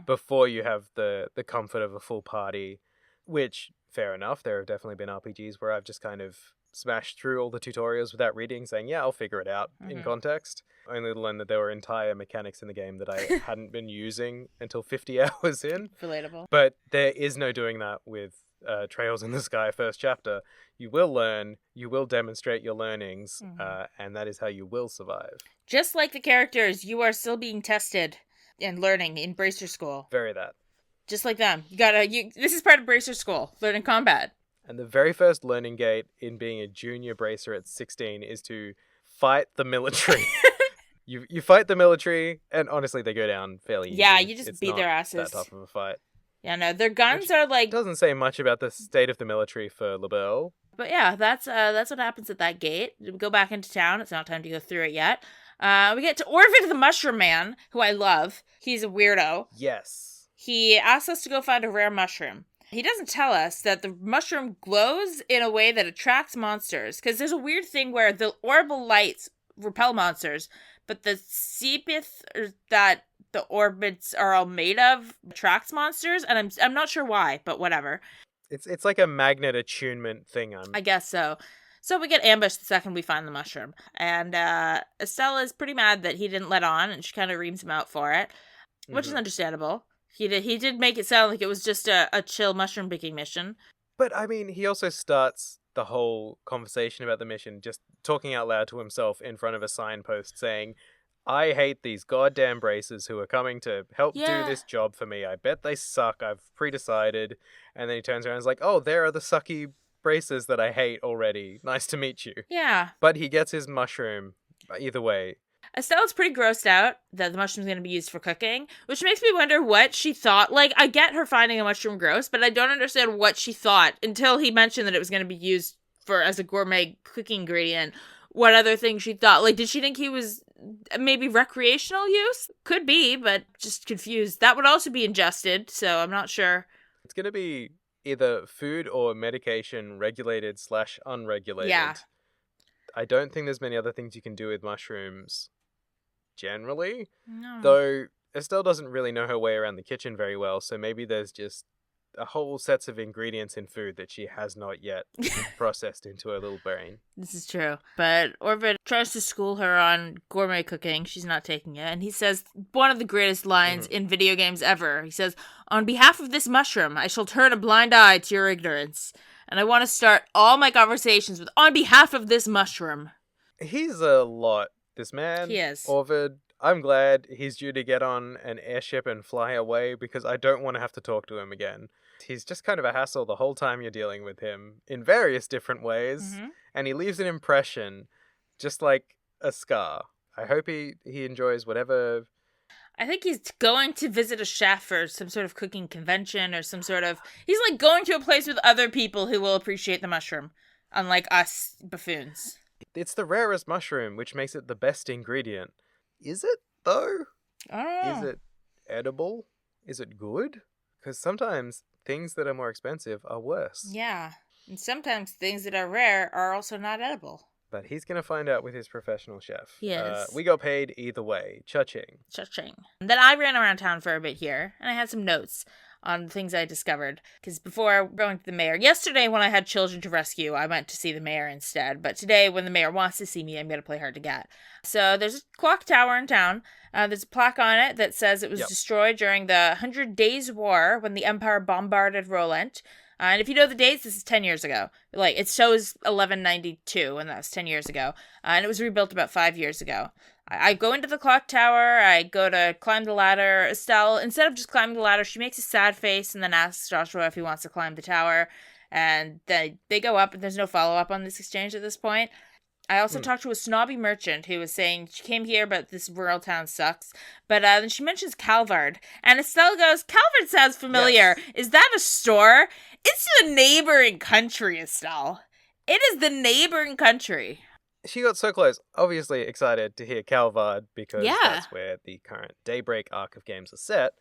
before you have the comfort of a full party, which, fair enough, there have definitely been RPGs where I've just kind of smashed through all the tutorials without reading, saying, yeah, I'll figure it out in context. Only to learn that there were entire mechanics in the game that I hadn't been using until 50 hours in. Relatable. But there is no doing that with Trails in the Sky first chapter. You will learn, you will demonstrate your learnings, and that is how you will survive. Just like the characters, you are still being tested and learning in Bracer School. Very that. Just like them. This is part of Bracer School, learning combat. And the very first learning gate in being a junior bracer at 16 is to fight the military. You fight the military, and honestly, they go down fairly easy. Yeah, you just it's beat not their asses. that tough of a fight. Yeah, no, their guns are like... Doesn't say much about the state of the military for LaBelle. But yeah, that's what happens at that gate. We go back into town. It's not time to go through it yet. We get to Orvid the Mushroom Man, who I love. He's a weirdo. Yes. He asks us to go find a rare mushroom. He doesn't tell us that the mushroom glows in a way that attracts monsters. Because there's a weird thing where the orbital lights repel monsters, but the sepith that the orbits are all made of attracts monsters, and I'm not sure why, but whatever. It's like a magnet attunement thing. I guess so. So we get ambushed the second we find the mushroom. And Estella is pretty mad that he didn't let on, and she kind of reams him out for it, which is understandable. He did make it sound like it was just a chill mushroom picking mission. But, I mean, he also starts the whole conversation about the mission just talking out loud to himself in front of a signpost saying, I hate these goddamn bracers who are coming to help do this job for me. I bet they suck. I've pre-decided. And then he turns around and is like, oh, there are the sucky bracers that I hate already. Nice to meet you. Yeah. But he gets his mushroom either way. Estelle's pretty grossed out that the mushroom's going to be used for cooking, which makes me wonder what she thought. Like, I get her finding a mushroom gross, but I don't understand what she thought until he mentioned that it was going to be used as a gourmet cooking ingredient. What other things she thought? Like, did she think he was maybe recreational use? Could be, but just confused. That would also be ingested, so I'm not sure. It's going to be either food or medication regulated / unregulated. Yeah. I don't think there's many other things you can do with mushrooms generally. No. Though Estelle doesn't really know her way around the kitchen very well, so maybe there's just a whole sets of ingredients in food that she has not yet processed into her little brain. This is true. But Orvid tries to school her on gourmet cooking. She's not taking it. And he says one of the greatest lines in video games ever. He says, "On behalf of this mushroom, I shall turn a blind eye to your ignorance. And I want to start all my conversations with, on behalf of this mushroom." He's a lot, this man. He is. Orvid. I'm glad he's due to get on an airship and fly away because I don't want to have to talk to him again. He's just kind of a hassle the whole time you're dealing with him in various different ways. And he leaves an impression just like a scar. I hope he enjoys whatever. I think he's going to visit a chef or some sort of cooking convention or some sort of... He's like going to a place with other people who will appreciate the mushroom, unlike us buffoons. It's the rarest mushroom, which makes it the best ingredient. Is it, though? I don't know. Is it edible? Is it good? Because sometimes things that are more expensive are worse. Yeah. And sometimes things that are rare are also not edible. But he's going to find out with his professional chef. He is. We got paid either way. Cha-ching. Cha-ching. Then I ran around town for a bit here, and I had some notes on the things I discovered. Because before going to the mayor, yesterday when I had children to rescue, I went to see the mayor instead. But today, when the mayor wants to see me, I'm going to play hard to get. So there's a clock tower in town. There's a plaque on it that says it was destroyed during the 100 Days War when the Empire bombarded Rolent. And if you know the dates, this is 10 years ago. Like, it shows 1192, and that was 10 years ago. And it was rebuilt about 5 years ago. I go into the clock tower, I go to climb the ladder. Estelle, instead of just climbing the ladder, she makes a sad face and then asks Joshua if he wants to climb the tower. And they go up, and there's no follow-up on this exchange at this point. I also talked to a snobby merchant who was saying she came here, but this rural town sucks. But then she mentions Calvard. And Estelle goes, "Calvard sounds familiar. Yes. Is that a store?" It's the neighboring country, Estelle. It is the neighboring country. She got so close. Obviously excited to hear Calvard because that's where the current Daybreak arc of games are set.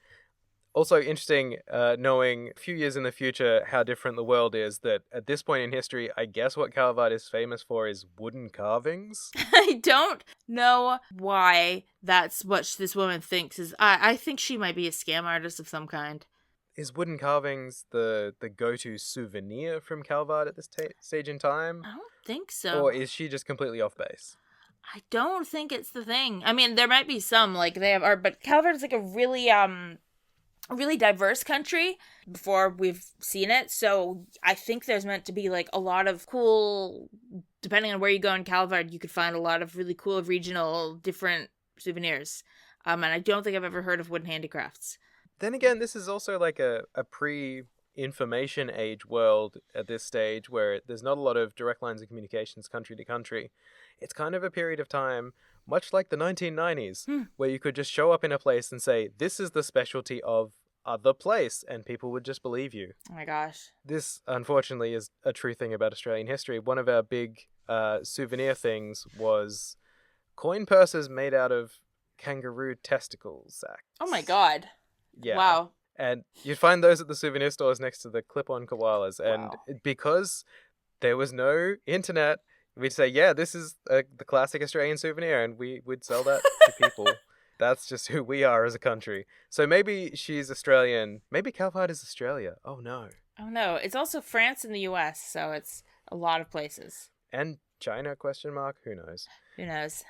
Also interesting knowing a few years in the future how different the world is, that at this point in history, I guess what Calvard is famous for is wooden carvings. I don't know why that's what this woman thinks. I think she might be a scam artist of some kind. Is wooden carvings the go-to souvenir from Calvard at this stage in time? I don't think so. Or is she just completely off base? I don't think it's the thing. I mean, there might be some, like, they have art, but Calvard is like a really diverse country before we've seen it. So I think there's meant to be like a lot of cool, depending on where you go in Calvard, you could find a lot of really cool regional different souvenirs. And I don't think I've ever heard of wooden handicrafts. Then again, this is also like a pre-information age world at this stage where there's not a lot of direct lines of communications country to country. It's kind of a period of time, much like the 1990s, where you could just show up in a place and say, this is the specialty of other place, and people would just believe you. Oh my gosh. This, unfortunately, is a true thing about Australian history. One of our big souvenir things was coin purses made out of kangaroo testicle sacks. Oh my god. Yeah. Wow. And you'd find those at the souvenir stores next to the clip-on koalas. And because there was no internet, we'd say, yeah, this is the classic Australian souvenir, and we would sell that to people. That's just who we are as a country. So maybe she's Australian. Maybe Calvard is Australia. Oh, no. Oh, no. It's also France and the US, so it's a lot of places. And China, ? Who knows? Who knows?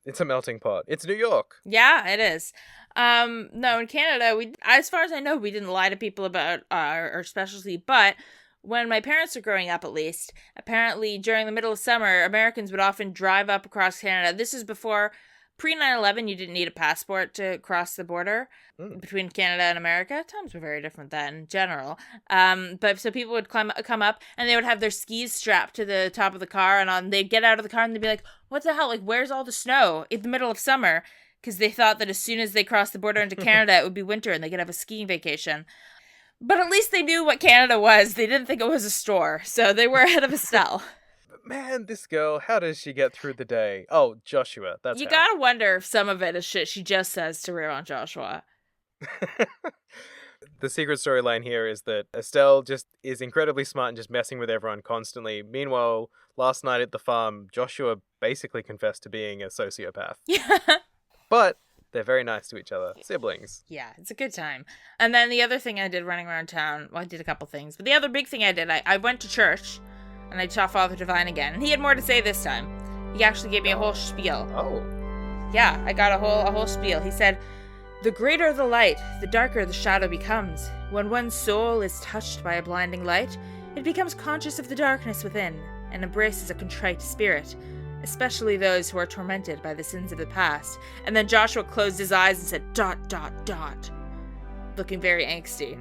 It's a melting pot. It's New York. Yeah, it is. No, in Canada, as far as I know, we didn't lie to people about our specialty, but when my parents were growing up, at least, apparently during the middle of summer, Americans would often drive up across Canada. This is before Pre 9/11, you didn't need a passport to cross the border between Canada and America. Times were very different then in general. But so people would come up and they would have their skis strapped to the top of the car, and they'd get out of the car and they'd be like, what the hell? Like, where's all the snow in the middle of summer? Because they thought that as soon as they crossed the border into Canada, it would be winter and they could have a skiing vacation. But at least they knew what Canada was. They didn't think it was a store. So they were ahead of Estelle. Man, this girl, how does she get through the day? Oh, Joshua, that's You how. gotta wonder if some of it is shit she just says to rear on Joshua. The secret storyline here is that Estelle just is incredibly smart and just messing with everyone constantly. Meanwhile, last night at the farm, Joshua basically confessed to being a sociopath. Yeah. But they're very nice to each other. Siblings. Yeah, it's a good time. And then the other thing I did running around town, well, I did a couple things, but the other big thing I did, I went to church. And I saw Father Divine again. And he had more to say this time. He actually gave me a whole spiel. Oh. Yeah, I got a whole spiel. He said, "The greater the light, the darker the shadow becomes. When one's soul is touched by a blinding light, it becomes conscious of the darkness within and embraces a contrite spirit, especially those who are tormented by the sins of the past." And then Joshua closed his eyes and said, ... looking very angsty.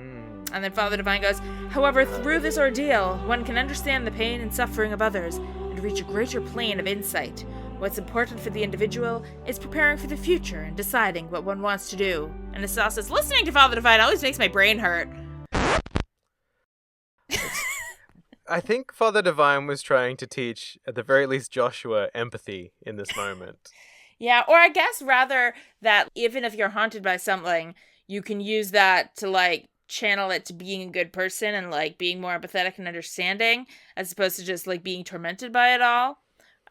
And then Father Divine goes, "However, through this ordeal, one can understand the pain and suffering of others and reach a greater plane of insight. What's important for the individual is preparing for the future and deciding what one wants to do." And Estelle says, "Listening to Father Divine always makes my brain hurt." I think Father Divine was trying to teach, at the very least, Joshua empathy in this moment. Yeah, or I guess rather that even if you're haunted by something, you can use that to, like, channel it to being a good person and, like, being more empathetic and understanding as opposed to just, like, being tormented by it all.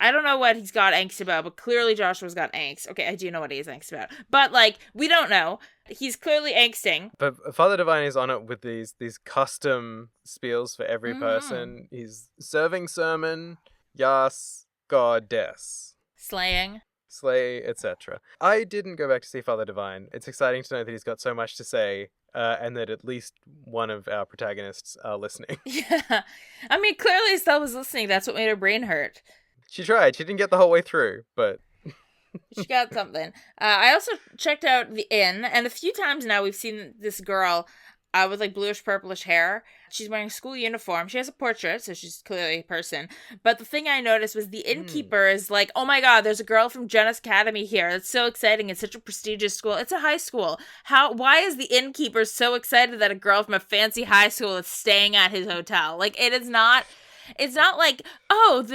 I don't know what he's got angst about, but clearly Joshua's got angst. Okay, I do know what he has angst about. But, like, we don't know. He's clearly angsting. But Father Divine is on it with these custom spiels for every person. He's serving sermon, yas, God, des. Slaying. Slay, etc. I didn't go back to see Father Divine. It's exciting to know that he's got so much to say, and that at least one of our protagonists are listening. Yeah. I mean, clearly Estelle was listening. That's what made her brain hurt. She tried. She didn't get the whole way through, but... She got something. I also checked out the inn, and a few times now we've seen this girl with, like, bluish purplish hair. She's wearing a school uniform. She has a portrait, so she's clearly a person. But the thing I noticed was the innkeeper is like, "Oh my god, there's a girl from Jenna's Academy here. It's so exciting. It's such a prestigious school. It's a high school. Why is the innkeeper so excited that a girl from a fancy high school is staying at his hotel?" Like, it's not like, oh,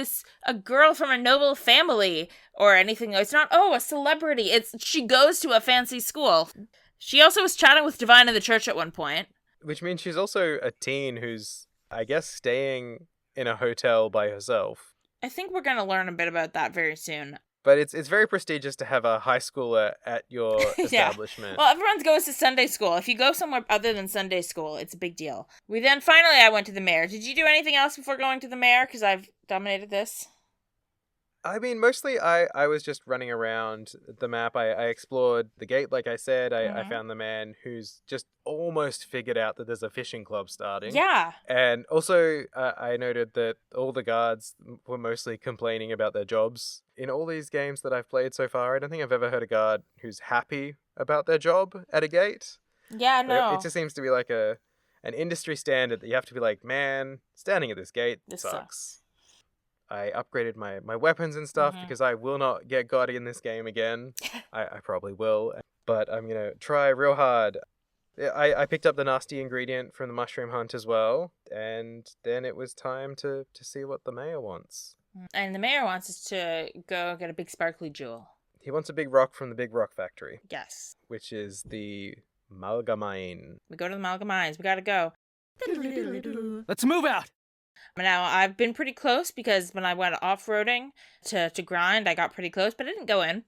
a girl from a noble family or anything. It's not, oh, a celebrity. She goes to a fancy school. She also was chatting with Divine in the church at one point. Which means she's also a teen who's, I guess, staying in a hotel by herself. I think we're going to learn a bit about that very soon. But it's very prestigious to have a high schooler at your establishment. Well, everyone goes to Sunday school. If you go somewhere other than Sunday school, it's a big deal. I went to the mayor. Did you do anything else before going to the mayor? Because I've dominated this. I mean, mostly I was just running around the map. I explored the gate, like I said. I found the man who's just almost figured out that there's a fishing club starting. Yeah. And also, I noted that all the guards were mostly complaining about their jobs. In all these games that I've played so far, I don't think I've ever heard a guard who's happy about their job at a gate. Yeah, no. It just seems to be like an industry standard that you have to be like, man, standing at this gate sucks. I upgraded my weapons and stuff because I will not get gaudy in this game again. I probably will, but I'm going to try real hard. I picked up the nasty ingredient from the mushroom hunt as well, and then it was time to see what the mayor wants. And the mayor wants us to go get a big sparkly jewel. He wants a big rock from the big rock factory. Yes. Which is the Malgamine. We go to the Malgamines. We gotta go. Let's move out! Now, I've been pretty close because when I went off-roading to grind, I got pretty close, but I didn't go in.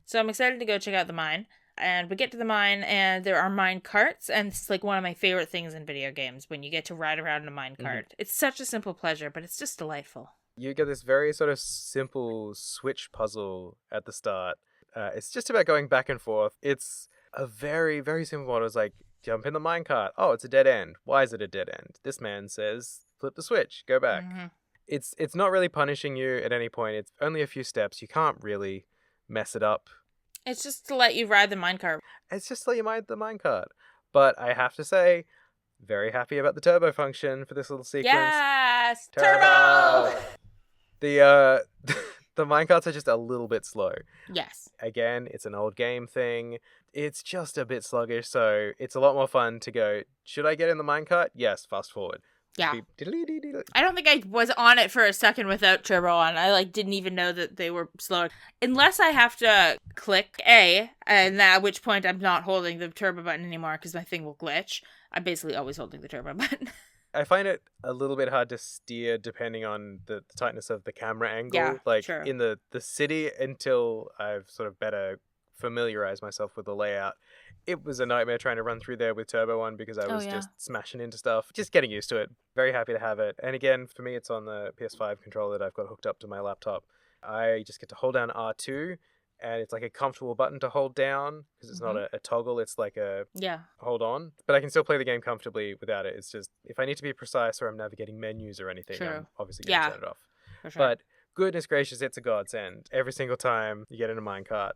So I'm excited to go check out the mine. And we get to the mine, and there are mine carts, and it's like one of my favorite things in video games, when you get to ride around in a mine cart. It's such a simple pleasure, but it's just delightful. You get this very sort of simple switch puzzle at the start. It's just about going back and forth. It's a very, very simple one. It was like, jump in the minecart. Oh, it's a dead end. Why is it a dead end? This man says, flip the switch, go back. It's not really punishing you at any point. It's only a few steps. You can't really mess it up It's just to let you ride the minecart. It's just like you mind the minecart. But I have to say, very happy about the turbo function for this little sequence. Yes! Turbo! Turbo! The the minecarts are just a little bit slow. Yes. Again, it's an old game thing. It's just a bit sluggish, so it's a lot more fun to go, should I get in the minecart? Yes, fast forward. Yeah. Beep, I don't think I was on it for a second without turbo on. I didn't even know that they were slow. Unless I have to click A, and at which point I'm not holding the turbo button anymore because my thing will glitch. I'm basically always holding the turbo button. I find it a little bit hard to steer depending on the tightness of the camera angle. Yeah, like sure. in the city, until I've sort of better familiarized myself with the layout, it was a nightmare trying to run through there with turbo on because I was just smashing into stuff. Just getting used to it. Very happy to have it. And again, for me, it's on the PS5 controller that I've got hooked up to my laptop. I just get to hold down R2, and it's like a comfortable button to hold down because it's not a toggle. It's like a hold on. But I can still play the game comfortably without it. It's just, if I need to be precise or I'm navigating menus or anything, I'm obviously going to turn it off. For sure. But goodness gracious, it's a godsend. Every single time you get in a minecart,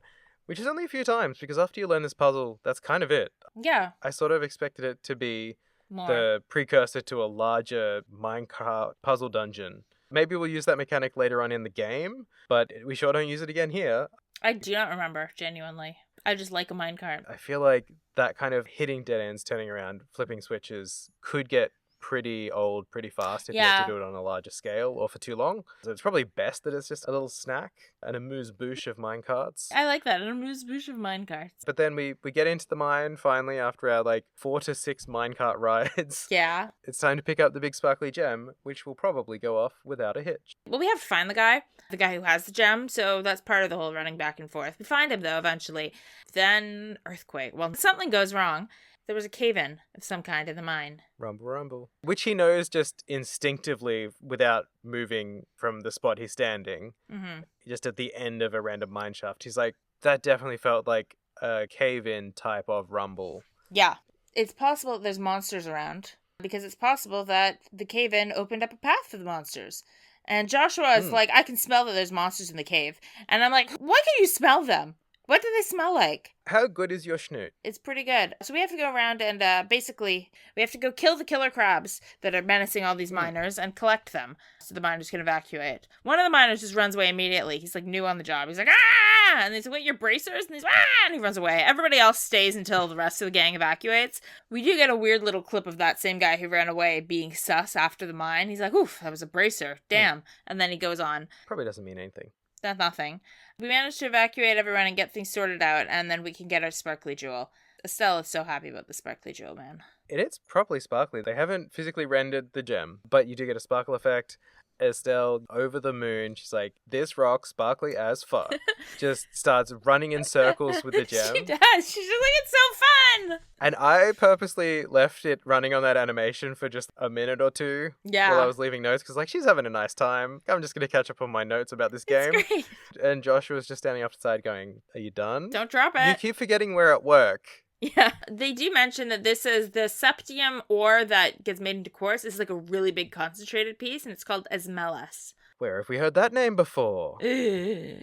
which is only a few times, because after you learn this puzzle, that's kind of it. Yeah. I sort of expected it to be More. the precursor to a larger minecart puzzle dungeon. Maybe we'll use that mechanic later on in the game, but we sure don't use it again here. I do not remember, genuinely. I just like a minecart. I feel like that kind of hitting dead ends, turning around, flipping switches could get pretty old pretty fast if you have to do it on a larger scale or for too long. So it's probably best that it's just a little snack and a amuse-bouche of minecarts. I like that, an amuse-bouche of minecarts. But then we get into the mine finally after our 4 to 6 minecart rides. Yeah. It's time to pick up the big sparkly gem, which will probably go off without a hitch. Well, we have to find the guy who has the gem, so that's part of the whole running back and forth. We find him, though, eventually. Then, earthquake. Well, something goes wrong. There was a cave-in of some kind in the mine. Rumble, rumble. Which he knows just instinctively without moving from the spot he's standing. Mm-hmm. Just at the end of a random mine shaft. He's like, that definitely felt like a cave-in type of rumble. Yeah. It's possible that there's monsters around, because it's possible that the cave-in opened up a path for the monsters. And Joshua is like, I can smell that there's monsters in the cave. And I'm like, why can you smell them? What do they smell like? How good is your schnoot? It's pretty good. So we have to go around and basically we have to go kill the killer crabs that are menacing all these miners and collect them so the miners can evacuate. One of the miners just runs away immediately. He's new on the job. He's like, ah! And he's like, wait, your bracers? And he's ah! And he runs away. Everybody else stays until the rest of the gang evacuates. We do get a weird little clip of that same guy who ran away being sus after the mine. He's like, oof, that was a bracer. Damn. And then he goes on. Probably doesn't mean anything. That's nothing. We managed to evacuate everyone and get things sorted out, and then we can get our sparkly jewel. Estelle is so happy about the sparkly jewel, man. It is properly sparkly. They haven't physically rendered the gem, but you do get a sparkle effect. Estelle, over the moon, she's like, this rock sparkly as fuck. Just starts running in circles with the gem. She does. She's just like, it's so fun. And I purposely left it running on that animation for just a minute or two while I was leaving notes, because she's having a nice time. I'm just going to catch up on my notes about this game. It's great. And Joshua's just standing up to the side going, are you done? Don't drop it. You keep forgetting we're at work. Yeah, they do mention that this is the septium ore that gets made into quartz. This is a really big concentrated piece, and it's called Esmelas. Where have we heard that name before? Ugh.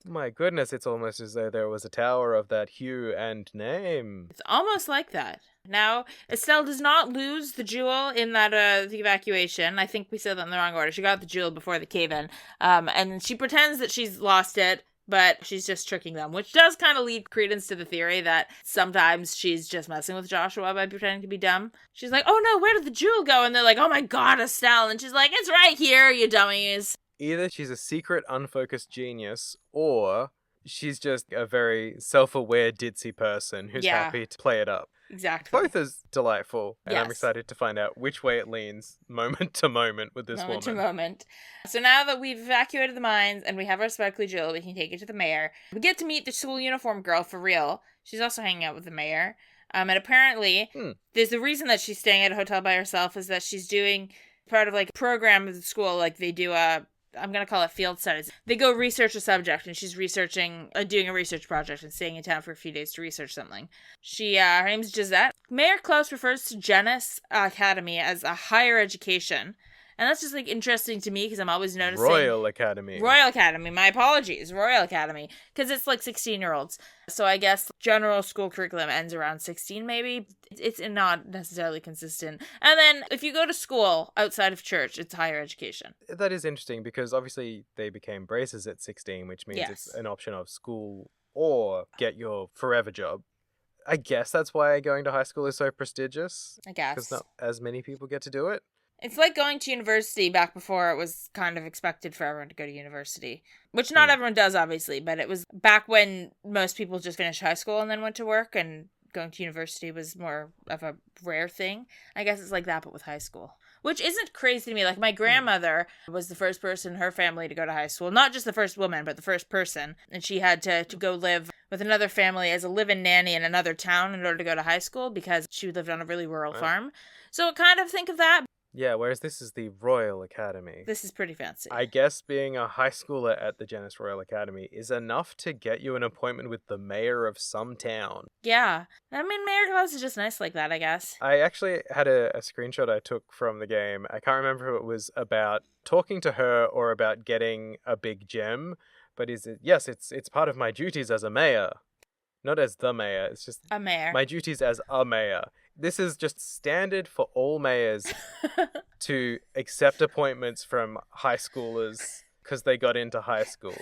My goodness, it's almost as though there was a tower of that hue and name. It's almost like that. Now, Estelle does not lose the jewel in that the evacuation. I think we said that in the wrong order. She got the jewel before the cave-in. And she pretends that she's lost it, but she's just tricking them, which does kind of lead credence to the theory that sometimes she's just messing with Joshua by pretending to be dumb. She's like, oh no, where did the jewel go? And they're like, oh my god, Estelle. And she's like, it's right here, you dummies. Either she's a secret, unfocused genius, or she's just a very self-aware, ditzy person who's happy to play it up. Exactly. Both is delightful, and Yes. I'm excited to find out which way it leans moment to moment with this Moment woman. to moment. So now that we've evacuated the mines and we have our sparkly jewel, we can take it to the mayor. We get to meet the school uniform girl for real. She's also hanging out with the mayor. And apparently, there's the reason that she's staying at a hotel by herself is that she's doing part of a program of the school. They do I'm going to call it field studies. They go research a subject, and she's researching, doing a research project and staying in town for a few days to research something. Her name's Gisette. Mayor Klaus refers to Janus Academy as a higher education, And that's just like interesting to me because I'm always noticing Royal Academy. Royal Academy, my apologies, Royal Academy, because it's like 16-year-olds. So I guess general school curriculum ends around 16 maybe. It's not necessarily consistent. And then if you go to school outside of church, it's higher education. That is interesting because obviously they became braces at 16, which means it's Yes. an option of school or get your forever job. I guess that's why going to high school is so prestigious. I guess. Because not as many people get to do it. It's like going to university back before it was kind of expected for everyone to go to university. Which not everyone does, obviously, but it was back when most people just finished high school and then went to work, and going to university was more of a rare thing. I guess it's like that, but with high school. Which isn't crazy to me. Like, my grandmother was the first person in her family to go to high school. Not just the first woman, but the first person. And she had to go live with another family as a live-in nanny in another town in order to go to high school because she lived on a really rural farm. So kind of think of that. Yeah, whereas this is the Royal Academy. This is pretty fancy. I guess being a high schooler at the Janus Royal Academy is enough to get you an appointment with the mayor of some town. Yeah. I mean, mayor class is just nice like that, I guess. I actually had a screenshot I took from the game. I can't remember if it was about talking to her or about getting a big gem, but yes, it's part of my duties as a mayor. Not as the mayor, it's just A mayor. my duties as a mayor. This is just standard for all mayors to accept appointments from high schoolers because they got into high school.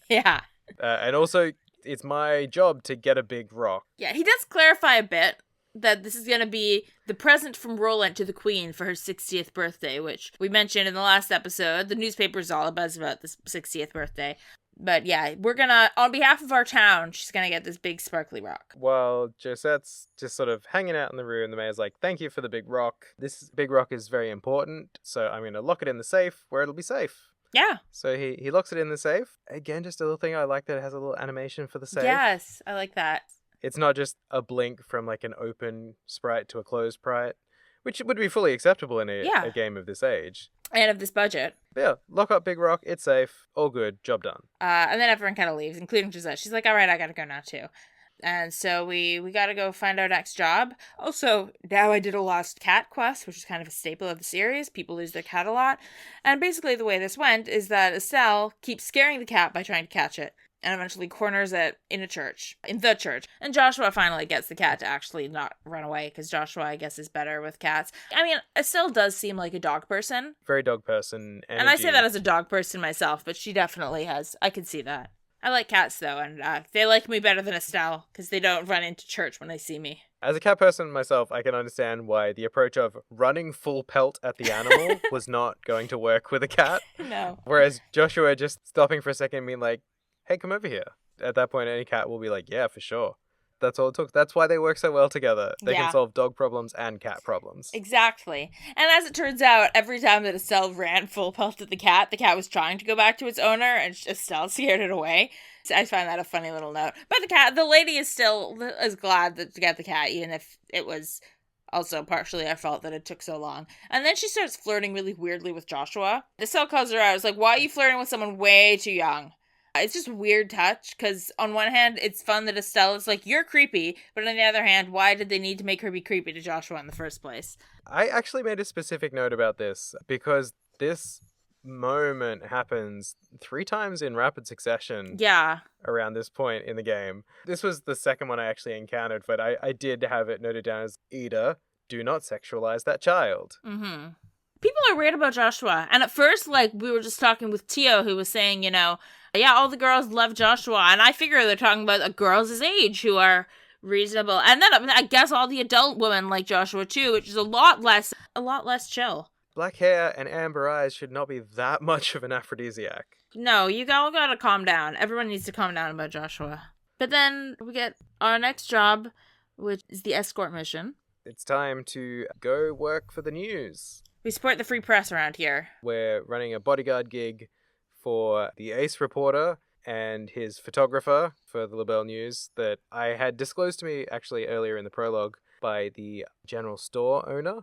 Yeah. And also, it's my job to get a big rock. Yeah, he does clarify a bit that this is going to be the present from Rolent to the Queen for her 60th birthday, which we mentioned in the last episode. The newspaper's all about this 60th birthday. But yeah, we're gonna, on behalf of our town, she's gonna get this big sparkly rock. While Josette's just sort of hanging out in the room, the mayor's like, thank you for the big rock. This big rock is very important, so I'm going to lock it in the safe where it'll be safe. Yeah. So he locks it in the safe. Again, just a little thing I like that it has a little animation for the safe. Yes, I like that. It's not just a blink from like an open sprite to a closed sprite, which would be fully acceptable in a game of this age. And of this budget. But yeah, lock up Big Rock, it's safe, all good, job done. And then everyone kind of leaves, including Gisette. She's like, all right, I gotta go now too. And so we gotta go find our next job. Also, now I did a lost cat quest, which is kind of a staple of the series. People lose their cat a lot. And basically the way this went is that Estelle keeps scaring the cat by trying to catch it. And eventually corners it in the church. And Joshua finally gets the cat to actually not run away, because Joshua, I guess, is better with cats. I mean, Estelle does seem like a dog person. Very dog person energy. And I say that as a dog person myself, but she definitely has. I can see that. I like cats, though, and they like me better than Estelle, because they don't run into church when they see me. As a cat person myself, I can understand why the approach of running full pelt at the animal was not going to work with a cat. No. Whereas Joshua just stopping for a second and being like, hey, come over here. At that point, any cat will be like, yeah, for sure. That's all it took. That's why they work so well together. They can solve dog problems and cat problems. Exactly. And as it turns out, every time that Estelle ran full pelt at the cat was trying to go back to its owner, and Estelle scared it away. So I find that a funny little note. But the lady is still as glad to get the cat, even if it was also partially our fault that it took so long. And then she starts flirting really weirdly with Joshua. Estelle calls her out. It's like, why are you flirting with someone way too young? It's just a weird touch, because on one hand, it's fun that Estelle is like, you're creepy, but on the other hand, why did they need to make her be creepy to Joshua in the first place? I actually made a specific note about this, because this moment happens 3 times in rapid succession. Yeah. Around this point in the game. This was the second one I actually encountered, but I did have it noted down as, Ida, do not sexualize that child. Mm-hmm. People are weird about Joshua. And at first, like, we were just talking with Teoh, who was saying, yeah, all the girls love Joshua. And I figure they're talking about girls his age who are reasonable. And then I guess all the adult women like Joshua too, which is a lot less chill. Black hair and amber eyes should not be that much of an aphrodisiac. No, you all gotta calm down. Everyone needs to calm down about Joshua. But then we get our next job, which is the escort mission. It's time to go work for the news. We support the free press around here. We're running a bodyguard gig for the Ace reporter and his photographer for the Libelle News that I had disclosed to me actually earlier in the prologue by the general store owner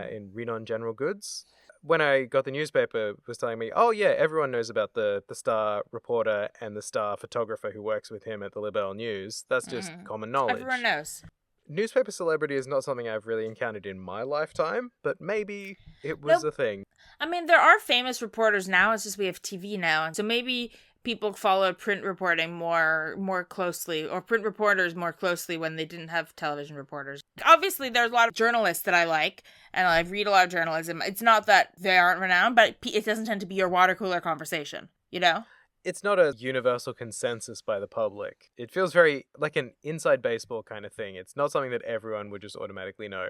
in Renon General Goods. When I got the newspaper, it was telling me, oh yeah, everyone knows about the star reporter and the star photographer who works with him at the Libelle News. That's just common knowledge. Everyone knows. Newspaper celebrity is not something I've really encountered in my lifetime, but maybe it was a thing. I mean, there are famous reporters now. It's just we have TV now. And so maybe people followed print reporting more closely, or print reporters more closely when they didn't have television reporters. Obviously, there's a lot of journalists that I like, and I read a lot of journalism. It's not that they aren't renowned, but it doesn't tend to be your water cooler conversation, you know? It's not a universal consensus by the public. It feels very like an inside baseball kind of thing. It's not something that everyone would just automatically know.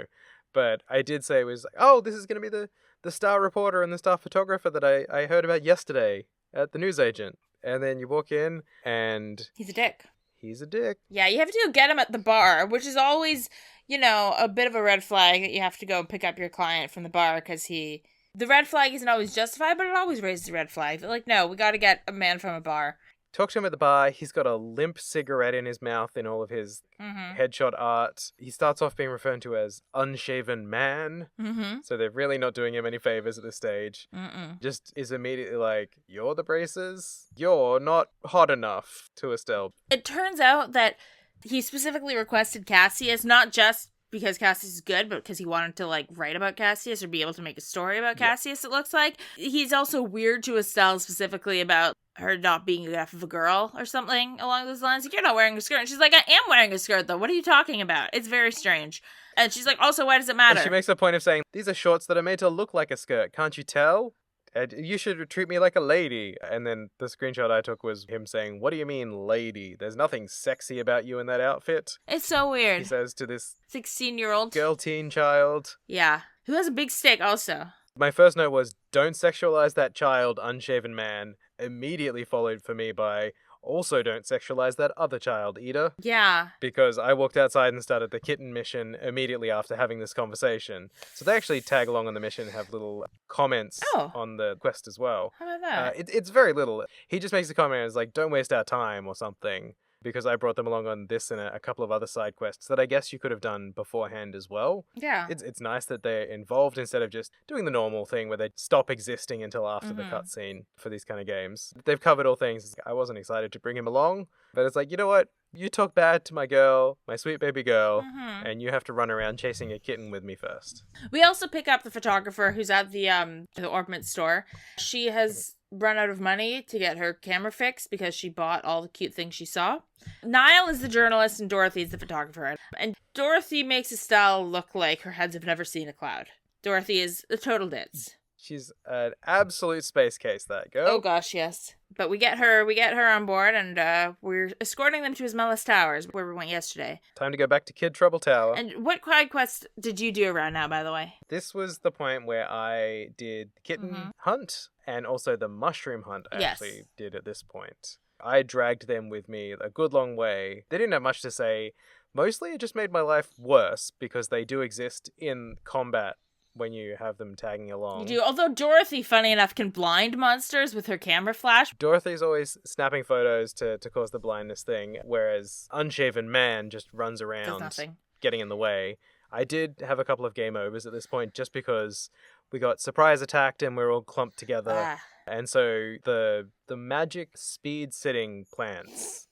But I did say it was like, oh, this is going to be the star reporter and the star photographer that I heard about yesterday at the newsagent. And then you walk in and... He's a dick. He's a dick. Yeah, you have to go get him at the bar, which is always, a bit of a red flag that you have to go pick up your client from the bar because the red flag isn't always justified, but it always raises a red flag. They're like, no, we got to get a man from a bar. Talk to him at the bar. He's got a limp cigarette in his mouth in all of his headshot art. He starts off being referred to as unshaven man. So they're really not doing him any favors at this stage. Just is immediately like, you're the braces? You're not hot enough to Estelle. It turns out that he specifically requested Cassius, not just because Cassius is good, but because he wanted to, write about Cassius or be able to make a story about Cassius, it looks like. He's also weird to Estelle specifically about her not being enough of a girl or something along those lines. Like, you're not wearing a skirt. And she's like, I am wearing a skirt, though. What are you talking about? It's very strange. And she's like, also, why does it matter? And she makes a point of saying, these are shorts that are made to look like a skirt. Can't you tell? You should treat me like a lady. And then the screenshot I took was him saying, what do you mean, lady? There's nothing sexy about you in that outfit. It's so weird. He says to this 16-year-old girl teen child. Yeah. Who has a big stick also. My first note was, don't sexualize that child, unshaven man. Immediately followed for me by, also don't sexualize that other child, Ida. Yeah. Because I walked outside and started the kitten mission immediately after having this conversation. So they actually tag along on the mission and have little comments on the quest as well. How about that? It's very little. He just makes a comment and is like, don't waste our time or something. Because I brought them along on this and a couple of other side quests that I guess you could have done beforehand as well. Yeah. It's nice that they're involved instead of just doing the normal thing where they stop existing until after the cutscene for these kind of games. They've covered all things. I wasn't excited to bring him along, but it's like, you know what? You talk bad to my girl, my sweet baby girl, and you have to run around chasing a kitten with me first. We also pick up the photographer who's at the ornament store. She has run out of money to get her camera fixed because she bought all the cute things she saw. Niall is the journalist and Dorothy is the photographer. And Dorothy makes Estelle look like her heads have never seen a cloud. Dorothy is a total ditz. She's an absolute space case, that girl. Oh gosh, yes. But we get her on board, and we're escorting them to Esmelas Towers, where we went yesterday. Time to go back to Kid Trouble Tower. And what side quest did you do around now, by the way? This was the point where I did the kitten hunt, and also the mushroom hunt I actually did at this point. I dragged them with me a good long way. They didn't have much to say. Mostly it just made my life worse, because they do exist in combat when you have them tagging along. You do, although Dorothy, funny enough, can blind monsters with her camera flash. Dorothy's always snapping photos to cause the blindness thing, whereas Unshaven Man just runs around getting in the way. I did have a couple of game overs at this point just because we got surprise attacked and we're all clumped together. And so the magic speed sitting plants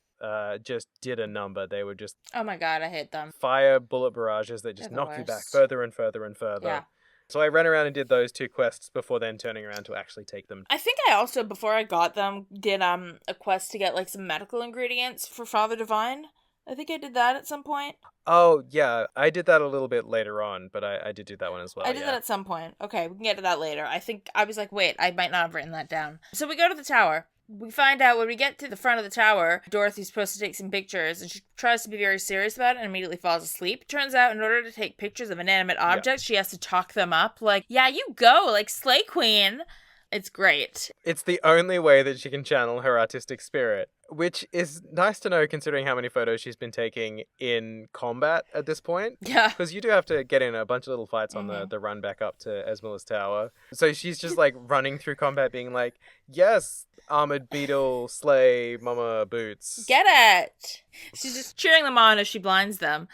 just did a number. They were just... Oh my god, I hate them. Fire bullet barrages that just knock you back further and further and further. Yeah. So I ran around and did those two quests before then turning around to actually take them. I think I also, before I got them, did a quest to get some medical ingredients for Father Divine. I think I did that at some point. Oh, yeah. I did that a little bit later on, but I did do that one as well. I did that at some point. Okay, we can get to that later. I think I was like, wait, I might not have written that down. So we go to the tower. We find out when we get to the front of the tower, Dorothy's supposed to take some pictures, and she tries to be very serious about it and immediately falls asleep. Turns out, in order to take pictures of inanimate objects, she has to talk them up. Like, yeah, you go, like Slay Queen. It's great. It's the only way that she can channel her artistic spirit, which is nice to know considering how many photos she's been taking in combat at this point. Yeah. Because you do have to get in a bunch of little fights on the run back up to Esmelas Tower. So she's just running through combat being like, yes, armored beetle, slay, mama boots. Get it! She's just cheering them on as she blinds them.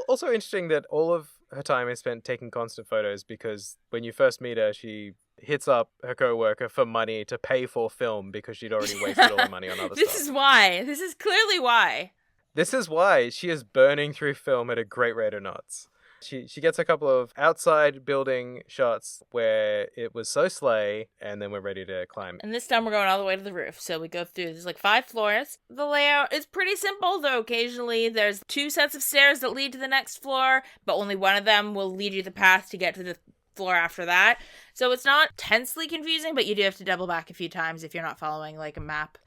Also interesting that all of her time is spent taking constant photos because when you first meet her, she hits up her co-worker for money to pay for film because she'd already wasted all her money on other stuff. This is why. This is clearly why. This is why she is burning through film at a great rate of knots. She gets a couple of outside building shots where it was so slay, and then we're ready to climb. And this time we're going all the way to the roof. So we go through, there's like 5 floors. The layout is pretty simple, though occasionally there's 2 sets of stairs that lead to the next floor, but only one of them will lead you the path to get to the floor after that. So it's not tensely confusing, but you do have to double back a few times if you're not following like a map.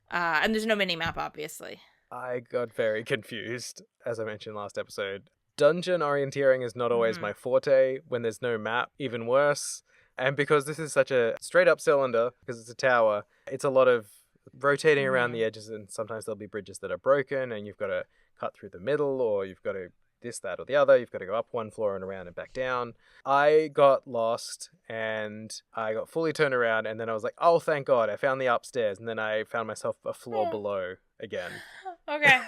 And there's no mini-map, obviously. I got very confused, as I mentioned last episode. Dungeon orienteering is not always my forte. When there's no map, even worse. And because this is such a straight-up cylinder, because it's a tower, it's a lot of rotating around the edges, and sometimes there'll be bridges that are broken, and you've got to cut through the middle, or you've got to this, that, or the other. You've got to go up one floor and around and back down. I got lost, and I got fully turned around, and then I was like, oh, thank God, I found the upstairs, and then I found myself a floor below again. Okay.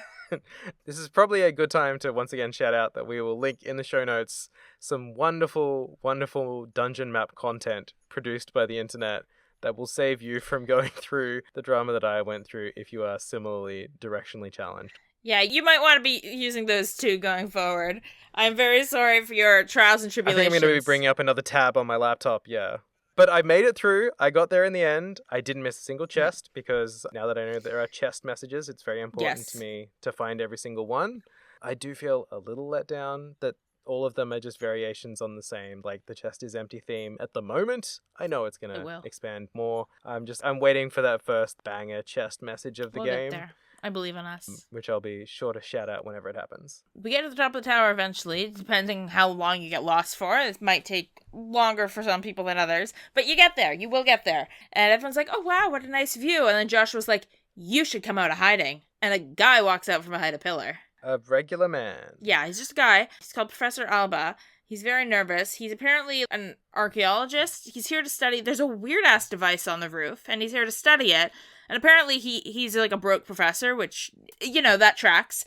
This is probably a good time to once again shout out that we will link in the show notes some wonderful, wonderful dungeon map content produced by the internet that will save you from going through the drama that I went through if you are similarly directionally challenged. Yeah, you might want to be using those too going forward. I'm very sorry for your trials and I tribulations. think I'm going to be bringing up another tab on my laptop, yeah. But I made it through. I got there in the end. I didn't miss a single chest because now that I know there are chest messages, it's very important to me to find every single one. I do feel a little let down that all of them are just variations on the same, like the chest is empty theme at the moment. I know it's going to expand more. I'm waiting for that first banger chest message of the game. Get there. I believe in us. Which I'll be sure to shout out whenever it happens. We get to the top of the tower eventually, depending how long you get lost for. It might take longer for some people than others, but you get there. You will get there. And everyone's like, oh wow, what a nice view. And then Joshua's like, you should come out of hiding. And a guy walks out from behind a pillar. A regular man. Yeah, he's just a guy. He's called Professor Alba. He's very nervous. He's apparently an archaeologist. He's here to study. There's a weird-ass device on the roof, and he's here to study it. And apparently he's like a broke professor, which, you know, that tracks.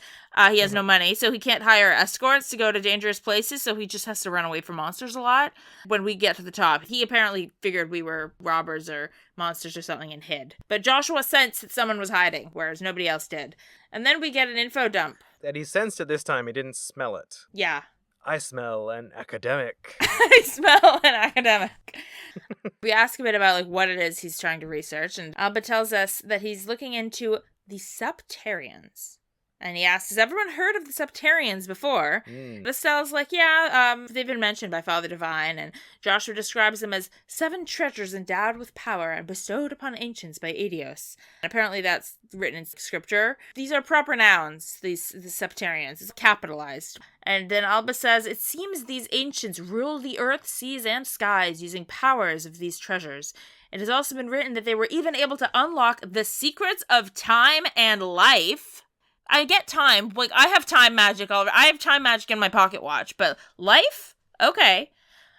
He has no money, so he can't hire escorts to go to dangerous places, so he just has to run away from monsters a lot. When we get to the top, he apparently figured we were robbers or monsters or something and hid. But Joshua sensed that someone was hiding, whereas nobody else did. And then we get an info dump. And he sensed it this time, he didn't smell it. Yeah. I smell an academic. I smell an academic. We ask a bit about like what it is he's trying to research, and Alba tells us that he's looking into the Septarians. And he asks, has everyone heard of the Septarians before? Estelle's like, yeah, they've been mentioned by Father Divine, and Joshua describes them as 7 treasures endowed with power and bestowed upon ancients by Aetios. And apparently that's written in scripture. These are proper nouns, the Septarians. It's capitalized. And then Alba says, it seems these ancients rule the earth, seas, and skies using powers of these treasures. It has also been written that they were even able to unlock the secrets of time and life. I get time. Like, I have time magic already. I have time magic in my pocket watch, but life? Okay.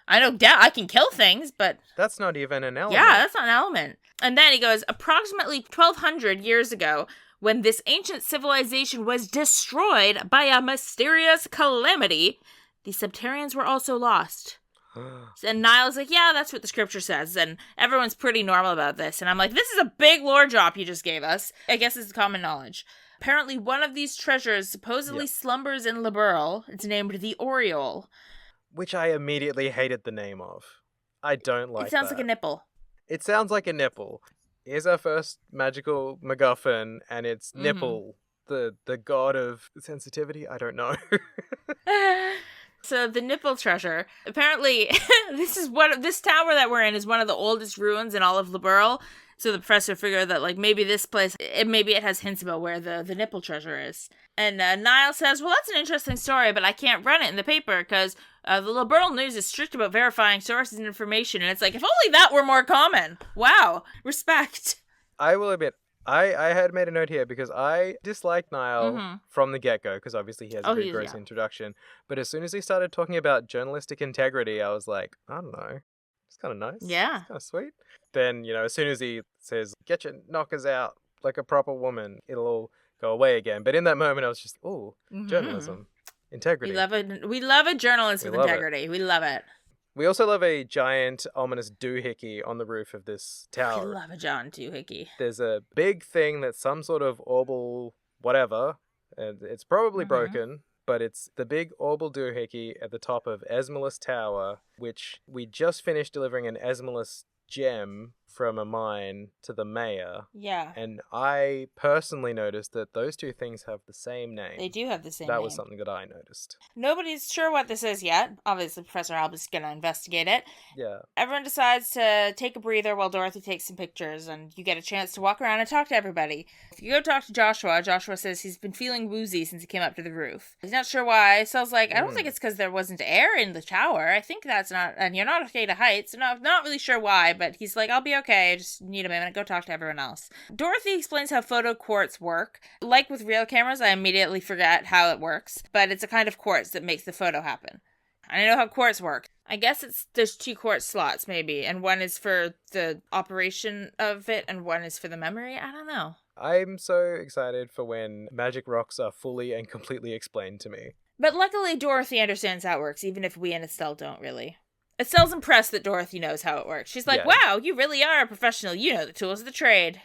I know I can kill things, but... That's not even an element. Yeah, that's not an element. And then he goes, approximately 1,200 years ago, when this ancient civilization was destroyed by a mysterious calamity, the Septarians were also lost. And Niall's like, yeah, that's what the scripture says. And everyone's pretty normal about this. And I'm like, this is a big lore drop you just gave us. I guess it's common knowledge. Apparently, one of these treasures supposedly slumbers in Liberl. It's named the Oriole. Which I immediately hated the name of. I don't like that. It sounds like a nipple. It sounds like a nipple. Here's our first magical MacGuffin, and it's Nipple, the god of sensitivity. I don't know. So the Nipple treasure, apparently, this tower that we're in is one of the oldest ruins in all of Liberl. So the professor figured that, like, maybe this place, maybe it has hints about where the Nipple treasure is. And Niall says, well, that's an interesting story, but I can't run it in the paper because the Liberal News is strict about verifying sources and information. And it's like, if only that were more common. Wow. Respect. I will admit, I had made a note here because I disliked Niall from the get-go because obviously he has a very gross introduction. But as soon as he started talking about journalistic integrity, I was like, I don't know. It's kind of nice. Yeah. It's kind of sweet. Then, as soon as he says, get your knockers out like a proper woman, it'll all go away again. But in that moment, I was just, journalism, integrity. We love a journalist with integrity. We love it. We also love a giant, ominous doohickey on the roof of this tower. We love a giant doohickey. There's a big thing that's some sort of orbital whatever. And it's probably Mhm. broken, but it's the big orbital doohickey at the top of Esmelas Tower, which we just finished delivering an Esmelas gem from a mine to the mayor. Yeah. And I personally noticed that those two things have the same name. They do have the same That name. was something that I noticed. Nobody's sure what this is yet. Obviously, Professor Albus is going to investigate it. Yeah. Everyone decides to take a breather while Dorothy takes some pictures, and you get a chance to walk around and talk to everybody. If you go talk to Joshua, Joshua says he's been feeling woozy since he came up to the roof. He's not sure why. Sal's like, I don't think it's because there wasn't air in the tower. I think that's not, and you're not afraid of heights. So no, not really sure why, but he's like, I'll be okay. I just need a minute. Go talk to everyone else. Dorothy explains how photo quartz work. Like with real cameras, I immediately forget how it works, but it's a kind of quartz that makes the photo happen. I know how quartz works. I guess there's 2 quartz slots maybe, and one is for the operation of it and one is for the memory. I don't know. I'm so excited for when magic rocks are fully and completely explained to me. But luckily Dorothy understands how it works, even if we and Estelle don't really. Estelle's impressed that Dorothy knows how it works. She's like, wow, you really are a professional. You know the tools of the trade.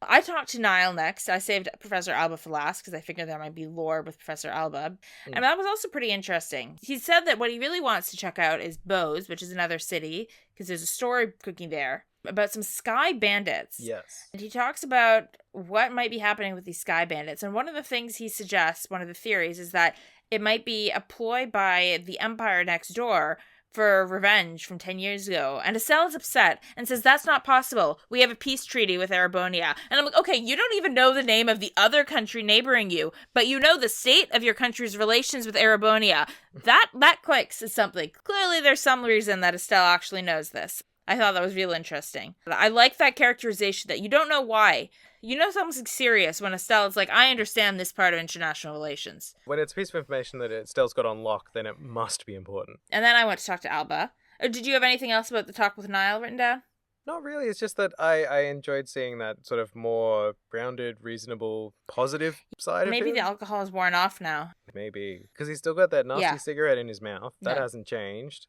I talked to Niall next. I saved Professor Alba for last because I figured there might be lore with Professor Alba. And that was also pretty interesting. He said that what he really wants to check out is Bose, which is another city, because there's a story cooking there about some sky bandits. Yes. And he talks about what might be happening with these sky bandits. And one of the things he suggests, one of the theories, is that it might be a ploy by the Empire next door for revenge from 10 years ago. And Estelle is upset and says, that's not possible. We have a peace treaty with Erebonia. And I'm like, okay, you don't even know the name of the other country neighboring you, but you know the state of your country's relations with Erebonia. That clicks as something. Clearly there's some reason that Estelle actually knows this. I thought that was real interesting. I like that characterization that you don't know why. You know something's serious when Estelle is like, I understand this part of international relations. When it's a piece of information that Estelle's got on lock, then it must be important. And then I went to talk to Alba. Did you have anything else about the talk with Niall written down? Not really. It's just that I enjoyed seeing that sort of more grounded, reasonable, positive side of him. Maybe the alcohol is worn off now. Maybe. Because he's still got that nasty cigarette in his mouth. That Yeah. hasn't changed.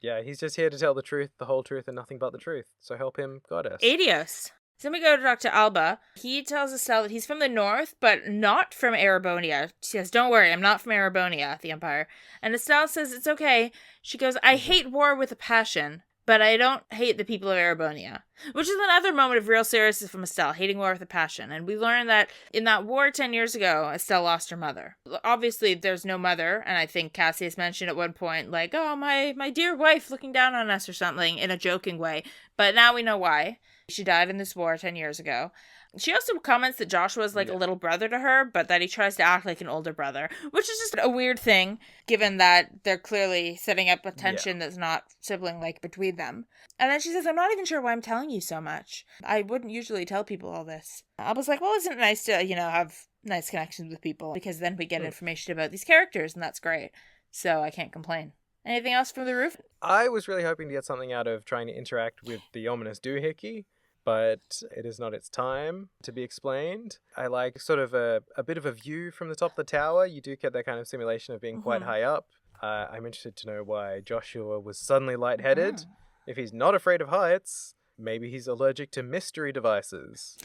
Yeah, he's just here to tell the truth, the whole truth, and nothing but the truth. So help him, goddess. Adios. So then we go to talk to Alba. He tells Estelle that he's from the north, but not from Erebonia. She says, don't worry, I'm not from Erebonia, the Empire. And Estelle says it's okay. She goes, I hate war with a passion, but I don't hate the people of Erebonia. Which is another moment of real seriousness from Estelle, hating war with a passion. And we learn that in that war 10 years ago, Estelle lost her mother. Obviously, there's no mother, and I think Cassius mentioned at one point, like, oh, my dear wife looking down on us or something, in a joking way. But now we know why. She died in this war 10 years ago. She also comments that Joshua's like a little brother to her, but that he tries to act like an older brother, which is just a weird thing, given that they're clearly setting up a tension that's not sibling-like between them. And then she says, I'm not even sure why I'm telling you so much. I wouldn't usually tell people all this. I was like, well, isn't it nice to, have nice connections with people? Because then we get information about these characters, and that's great. So I can't complain. Anything else from the roof? I was really hoping to get something out of trying to interact with the ominous doohickey, but it is not its time to be explained. I like sort of a bit of a view from the top of the tower. You do get that kind of simulation of being quite high up. I'm interested to know why Joshua was suddenly lightheaded. If he's not afraid of heights, maybe he's allergic to mystery devices.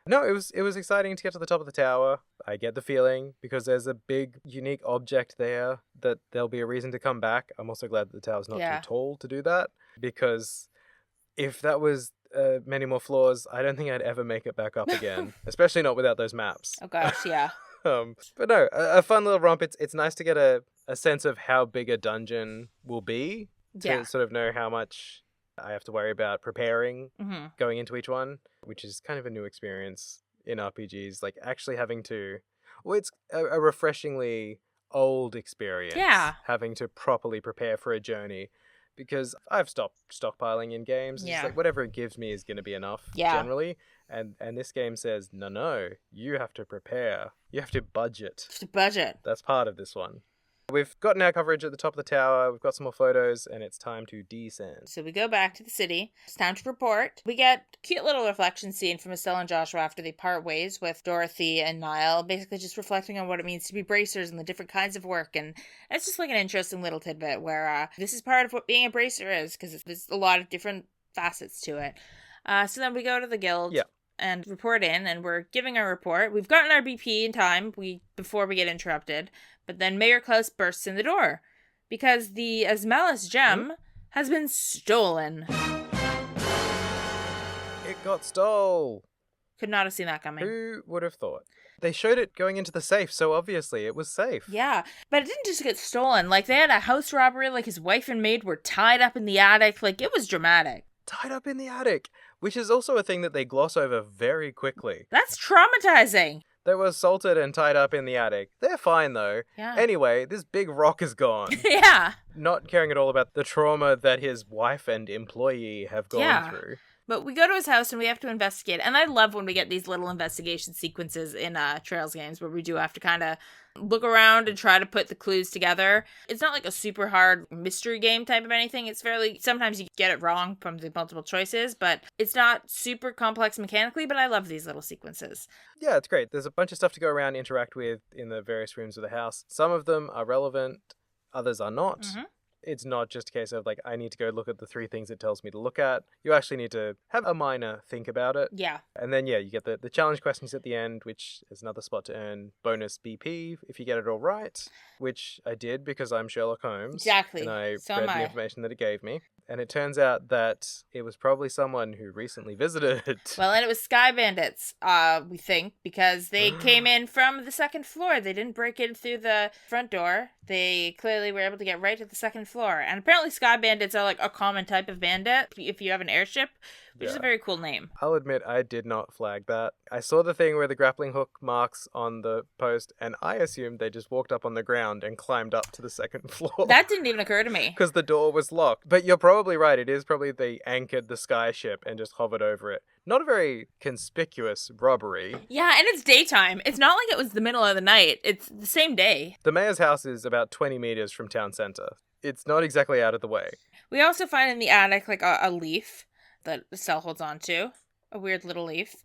No, it was exciting to get to the top of the tower. I get the feeling, because there's a big, unique object there, that there'll be a reason to come back. I'm also glad that the tower's not too tall to do that, because if that was many more floors, I don't think I'd ever make it back up again, especially not without those maps. Oh gosh, yeah. But no, a fun little romp. It's nice to get a sense of how big a dungeon will be, to sort of know how much I have to worry about preparing going into each one, which is kind of a new experience in RPGs, like actually having to, well, it's a refreshingly old experience, having to properly prepare for a journey, because I've stopped stockpiling in games. It's like whatever it gives me is going to be enough generally, and this game says no, you have to prepare, you have to budget. That's part of this one. We've gotten our coverage at the top of the tower, we've got some more photos, and it's time to descend. So we go back to the city. It's time to report. We get a cute little reflection scene from Estelle and Joshua after they part ways with Dorothy and Niall, basically just reflecting on what it means to be bracers and the different kinds of work. And it's just like an interesting little tidbit where this is part of what being a bracer is, because there's a lot of different facets to it. So then we go to the guild. and report in, and we're giving our report. We've gotten our BP in time before we get interrupted, but then Mayor Klaus bursts in the door because the Esmelas gem has been stolen. It got stole. Could not have seen that coming. Who would have thought? They showed it going into the safe, so obviously it was safe. Yeah, but it didn't just get stolen. Like, they had a house robbery, like his wife and maid were tied up in the attic. Like, it was dramatic. Tied up in the attic, which is also a thing that they gloss over very quickly. That's traumatizing. They were assaulted and tied up in the attic. They're fine, though. Yeah. Anyway, this big rock is gone. Yeah. Not caring at all about the trauma that his wife and employee have gone through. But we go to his house and we have to investigate. And I love when we get these little investigation sequences in Trails games where we do have to kind of look around and try to put the clues together. It's not like a super hard mystery game type of anything. It's fairly, sometimes you get it wrong from the multiple choices, but it's not super complex mechanically, but I love these little sequences. Yeah, it's great. There's a bunch of stuff to go around, interact with in the various rooms of the house. Some of them are relevant, others are not. Mm-hmm. It's not just a case of, like, I need to go look at the 3 things it tells me to look at. You actually need to have a minor think about it. Yeah. And then, you get the challenge questions at the end, which is another spot to earn bonus BP if you get it all right, which I did because I'm Sherlock Holmes. Exactly. And I So read am the I. information that it gave me. And it turns out that it was probably someone who recently visited. Well, and it was Sky Bandits, we think, because they came in from the second floor. They didn't break in through the front door. They clearly were able to get right to the second floor. And apparently Sky Bandits are like a common type of bandit if you have an airship, which is a very cool name. I'll admit I did not flag that. I saw the thing where the grappling hook marks on the post, and I assumed they just walked up on the ground and climbed up to the second floor. That didn't even occur to me. Because the door was locked. But you're probably right. It is probably they anchored the sky ship and just hovered over it. Not a very conspicuous robbery. Yeah, and it's daytime. It's not like it was the middle of the night. It's the same day. The mayor's house is about 20 meters from town center. It's not exactly out of the way. We also find in the attic like a leaf that Estelle holds on to. A weird little leaf.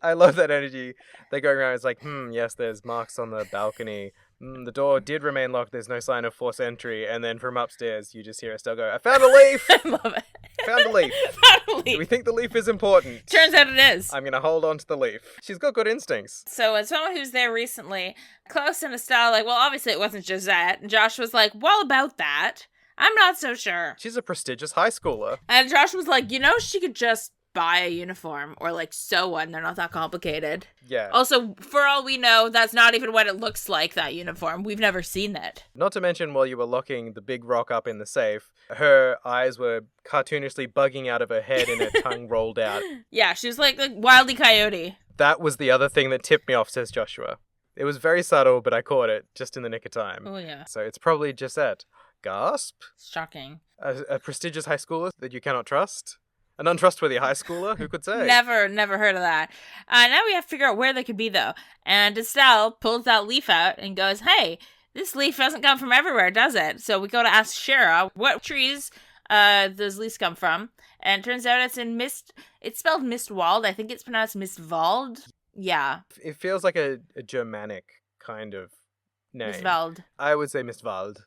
I love that energy. They're going around, it's like, yes, there's marks on the balcony. The door did remain locked. There's no sign of forced entry. And then from upstairs, you just hear Estelle go, I found a leaf! I love it. Found a leaf. Found a leaf. We think the leaf is important. Turns out it is. I'm going to hold on to the leaf. She's got good instincts. So as someone who's there recently, Klaus and Estelle like, well, obviously it wasn't Josette. And Josh was like, well, about that, I'm not so sure. She's a prestigious high schooler. And Josh was like, she could just buy a uniform or like sew one. They're not that complicated. Yeah. Also, for all we know, that's not even what it looks like, that uniform. We've never seen it. Not to mention, while you were locking the big rock up in the safe, her eyes were cartoonishly bugging out of her head and her tongue rolled out. Yeah, she was like Wile E. Coyote. That was the other thing that tipped me off, says Joshua. It was very subtle, but I caught it just in the nick of time. Oh, yeah. So it's probably Josette. Gasp? Shocking. A prestigious high schooler that you cannot trust? An untrustworthy high schooler? Who could say? Never heard of that. Now we have to figure out where they could be, though. And Estelle pulls that leaf out and goes, hey, this leaf doesn't come from everywhere, does it? So we go to ask Shara what trees those leaves come from. And it turns out it's in it's spelled Mistwald. I think it's pronounced Mistwald. Yeah. It feels like a Germanic kind of name. Mistwald. I would say Mistwald.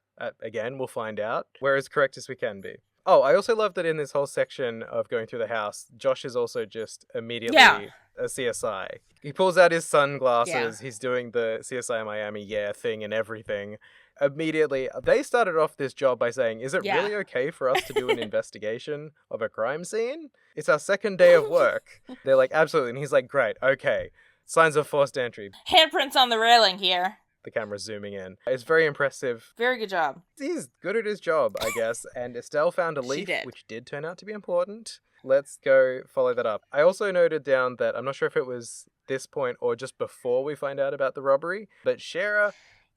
Again, we'll find out. We're as correct as we can be. Oh, I also love that in this whole section of going through the house, Josh is also just immediately a CSI. He pulls out his sunglasses. Yeah. He's doing the CSI Miami thing and everything. Immediately, they started off this job by saying, is it really okay for us to do an investigation of a crime scene? It's our second day of work. They're like, absolutely. And he's like, great, okay. Signs of forced entry. Handprints on the railing here. The camera's zooming in. It's very impressive. Very good job. He's good at his job, I guess. And Estelle found a leaf, which did turn out to be important. Let's go follow that up. I also noted down that I'm not sure if it was this point or just before we find out about the robbery, but Shara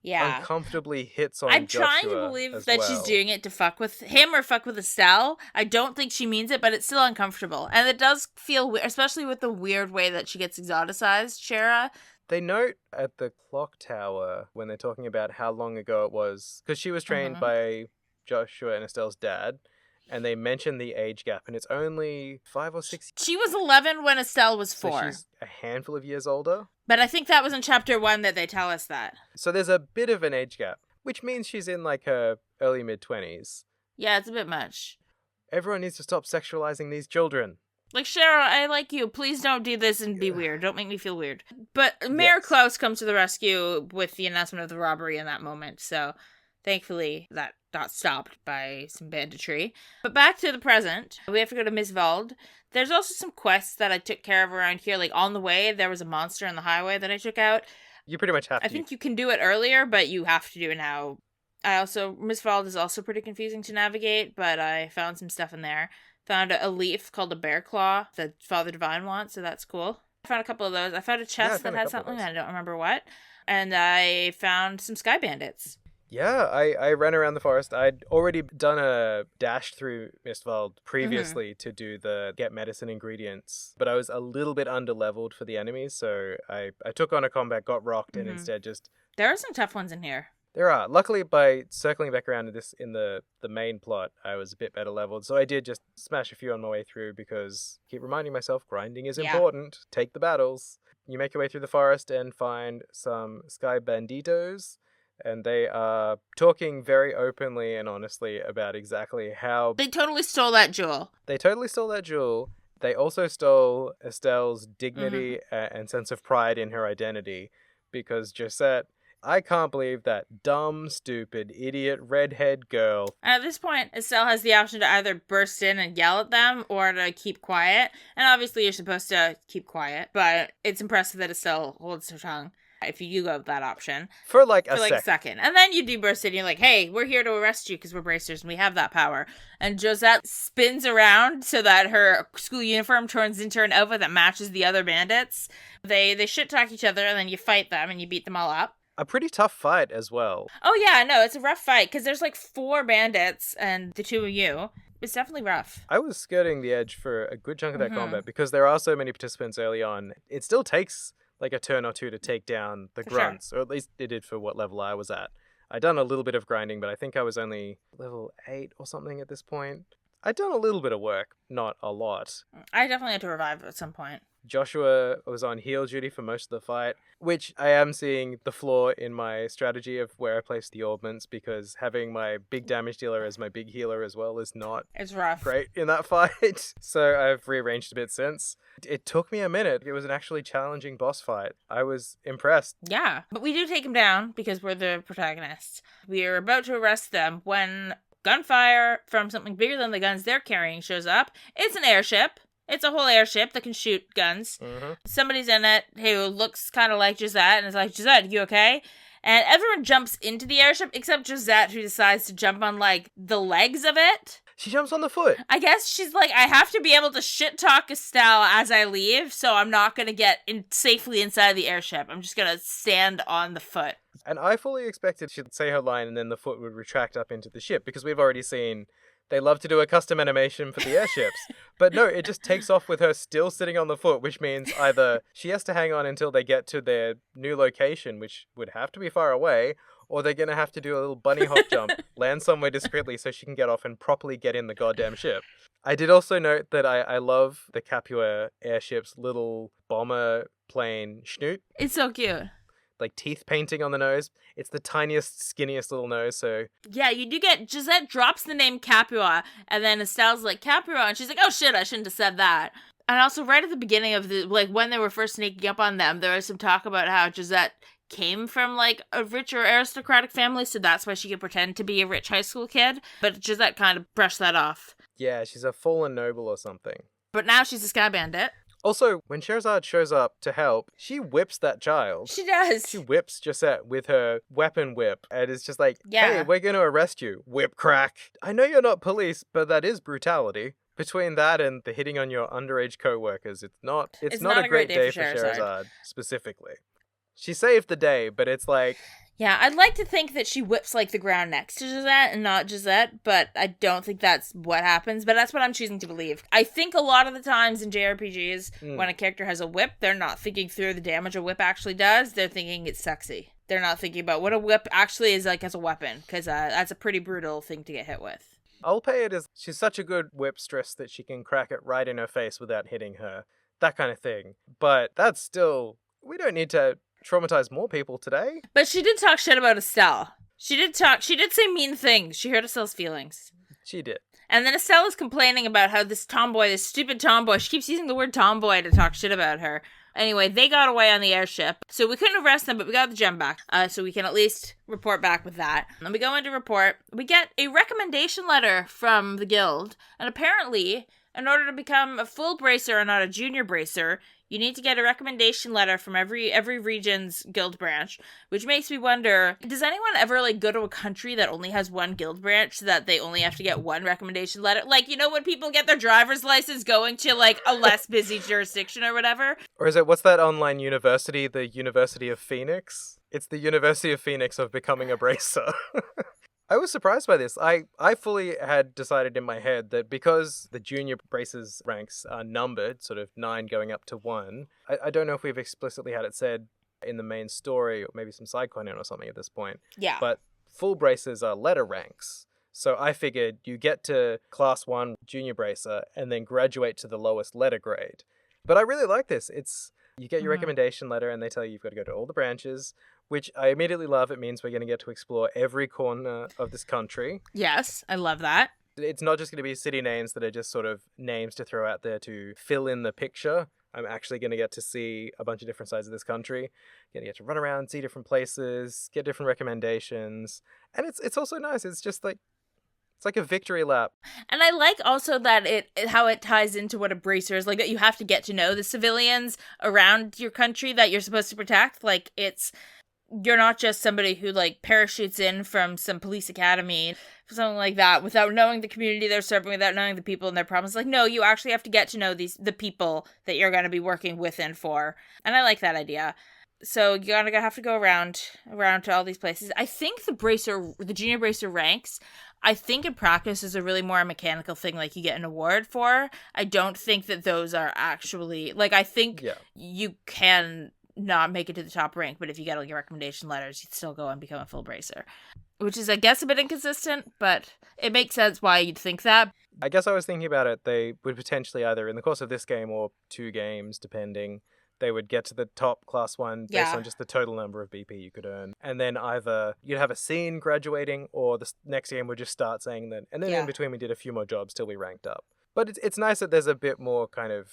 uncomfortably hits on I'm Joshua trying to believe that she's doing it to fuck with him or fuck with Estelle. I don't think she means it, but it's still uncomfortable. And it does feel weird, especially with the weird way that she gets exoticized, Shara. They note at the clock tower when they're talking about how long ago it was, because she was trained by Joshua and Estelle's dad, and they mention the age gap, and it's only 5 or 6 years. She was 11 when Estelle was 4. So she's a handful of years older. But I think that was in chapter 1 that they tell us that. So there's a bit of an age gap, which means she's in like her early mid-20s. Yeah, it's a bit much. Everyone needs to stop sexualizing these children. Like, Cheryl, I like you. Please don't do this and be weird. Don't make me feel weird. But Mayor Yes. Klaus comes to the rescue with the announcement of the robbery in that moment, so thankfully that got stopped by some banditry. But back to the present. We have to go to Mistwald. There's also some quests that I took care of around here. Like, on the way, there was a monster on the highway that I took out. You pretty much have to. I think you can do it earlier, but you have to do it now. Mistwald is also pretty confusing to navigate, but I found some stuff in there. Found a leaf called a bear claw that Father Divine wants, so that's cool. I found a couple of those. I found a chest that had something, I don't remember what. And I found some sky bandits. Yeah, I ran around the forest. I'd already done a dash through Mistwald previously to do the get medicine ingredients, but I was a little bit under-leveled for the enemies, so I took on a combat, got rocked, and instead just... There are some tough ones in here. There are. Luckily, by circling back around to this in the main plot, I was a bit better leveled, so I did just smash a few on my way through because I keep reminding myself grinding is important. Take the battles. You make your way through the forest and find some sky banditos, and they are talking very openly and honestly about exactly how... They totally stole that jewel. They totally stole that jewel. They also stole Estelle's dignity and sense of pride in her identity, because Josette... I can't believe that dumb, stupid, idiot, redhead girl. And at this point, Estelle has the option to either burst in and yell at them or to keep quiet. And obviously you're supposed to keep quiet, but it's impressive that Estelle holds her tongue if you do go with that option. For like a second. And then you do burst in and you're like, hey, we're here to arrest you because we're bracers and we have that power. And Josette spins around so that her school uniform turns into an outfit that matches the other bandits. They shit-talk each other and then you fight them and you beat them all up. A pretty tough fight as well. Oh yeah, no, it's a rough fight because there's like 4 bandits and the 2 of you. It's definitely rough. I was skirting the edge for a good chunk of that combat because there are so many participants early on. It still takes like a turn or two to take down the grunts, or at least it did for what level I was at. I'd done a little bit of grinding, but I think I was only level 8 or something at this point. I'd done a little bit of work, not a lot. I definitely had to revive at some point. Joshua was on heal duty for most of the fight, which I am seeing the flaw in my strategy of where I place the augments, because having my big damage dealer as my big healer as well is not it's rough. Great in that fight. So I've rearranged a bit since. It took me a minute. It was an actually challenging boss fight. I was impressed. Yeah, but we do take him down because we're the protagonists. We are about to arrest them when gunfire from something bigger than the guns they're carrying shows up. It's an airship. It's a whole airship that can shoot guns. Somebody's in it who looks kind of like Josette and is like, Josette, you okay? And everyone jumps into the airship except Josette, who decides to jump on, like, the legs of it. She jumps on the foot. I guess she's like, I have to be able to shit-talk Estelle as I leave, so I'm not going to get safely inside the airship. I'm just going to stand on the foot. And I fully expected she'd say her line and then the foot would retract up into the ship, because we've already seen... They love to do a custom animation for the airships. But no, it just takes off with her still sitting on the foot, which means either she has to hang on until they get to their new location, which would have to be far away, or they're going to have to do a little bunny hop jump, land somewhere discreetly so she can get off and properly get in the goddamn ship. I did also note that I love the Capua airship's little bomber plane schnoot. It's so cute. Like teeth painting on the nose. It's the tiniest, skinniest little nose, so... Yeah, you do get... Josette drops the name Capua, and then Estelle's like, Capua, and she's like, oh shit, I shouldn't have said that. And also, right at the beginning of the... Like, when they were first sneaking up on them, there was some talk about how Josette came from, like, a rich or aristocratic family, so that's why she could pretend to be a rich high school kid. But Josette kind of brushed that off. Yeah, she's a fallen noble or something. But now she's a sky bandit. Also, when Scheherazade shows up to help, she whips that child. She does. She whips Josette with her weapon whip. And it's just like, hey, we're going to arrest you. Whip crack. I know you're not police, but that is brutality. Between that and the hitting on your underage co-workers, it's not a great day for Scheherazade, specifically. She saved the day, but it's like... Yeah, I'd like to think that she whips, like, the ground next to Josette and not Josette, but I don't think that's what happens, but that's what I'm choosing to believe. I think a lot of the times in JRPGs, when a character has a whip, they're not thinking through the damage a whip actually does, they're thinking it's sexy. They're not thinking about what a whip actually is like as a weapon, because that's a pretty brutal thing to get hit with. I'll pay it as she's such a good whipstress that she can crack it right in her face without hitting her. That kind of thing. But that's still... We don't need to... traumatize more people today. But she did talk shit about Estelle. She did say mean things. She hurt Estelle's feelings. She did. And then Estella's complaining about how this stupid tomboy, she keeps using the word tomboy to talk shit about her. Anyway, they got away on the airship, so we couldn't arrest them, but we got the gem back, so we can at least report back with that. And we go into report, we get a recommendation letter from the guild, and apparently, in order to become a full bracer and not a junior bracer, you need to get a recommendation letter from every region's guild branch, which makes me wonder, does anyone ever, like, go to a country that only has one guild branch so that they only have to get one recommendation letter? Like, you know when people get their driver's license going to, like, a less busy jurisdiction or whatever? Or is it, what's that online university, the University of Phoenix? It's the University of Phoenix of becoming a bracer. I was surprised by this. I fully had decided in my head that because the junior bracers ranks are numbered, sort of 9 going up to 1, I don't know if we've explicitly had it said in the main story or maybe some side content or something at this point. Yeah. But full bracers are letter ranks. So I figured you get to class 1 junior bracer and then graduate to the lowest letter grade. But I really like this. You get your recommendation letter and they tell you you've got to go to all the branches, which I immediately love. It means we're going to get to explore every corner of this country. Yes, I love that. It's not just going to be city names that are just sort of names to throw out there to fill in the picture. I'm actually going to get to see a bunch of different sides of this country. Going to get to run around, see different places, get different recommendations. And it's also nice. It's just like, it's like a victory lap. And I like also that how it ties into what a bracer is, like that you have to get to know the civilians around your country that you're supposed to protect. Like you're not just somebody who like parachutes in from some police academy, something like that, without knowing the community they're serving, without knowing the people and their problems. Like, no, you actually have to get to know the people that you're going to be working with and for. And I like that idea. So you're gonna have to go around to all these places. I think the junior bracer ranks, I think in practice is a really more mechanical thing, like you get an award for. I don't think that those are actually, like, I think you can not make it to the top rank, but if you get all your recommendation letters, you'd still go and become a full bracer. Which is, I guess, a bit inconsistent, but it makes sense why you'd think that. I guess I was thinking about it, they would potentially either in the course of this game or 2 games, depending, they would get to the top class 1 based on just the total number of BP you could earn. And then either you'd have a scene graduating or the next game would just start saying that. And then in between we did a few more jobs till we ranked up. But it's nice that there's a bit more kind of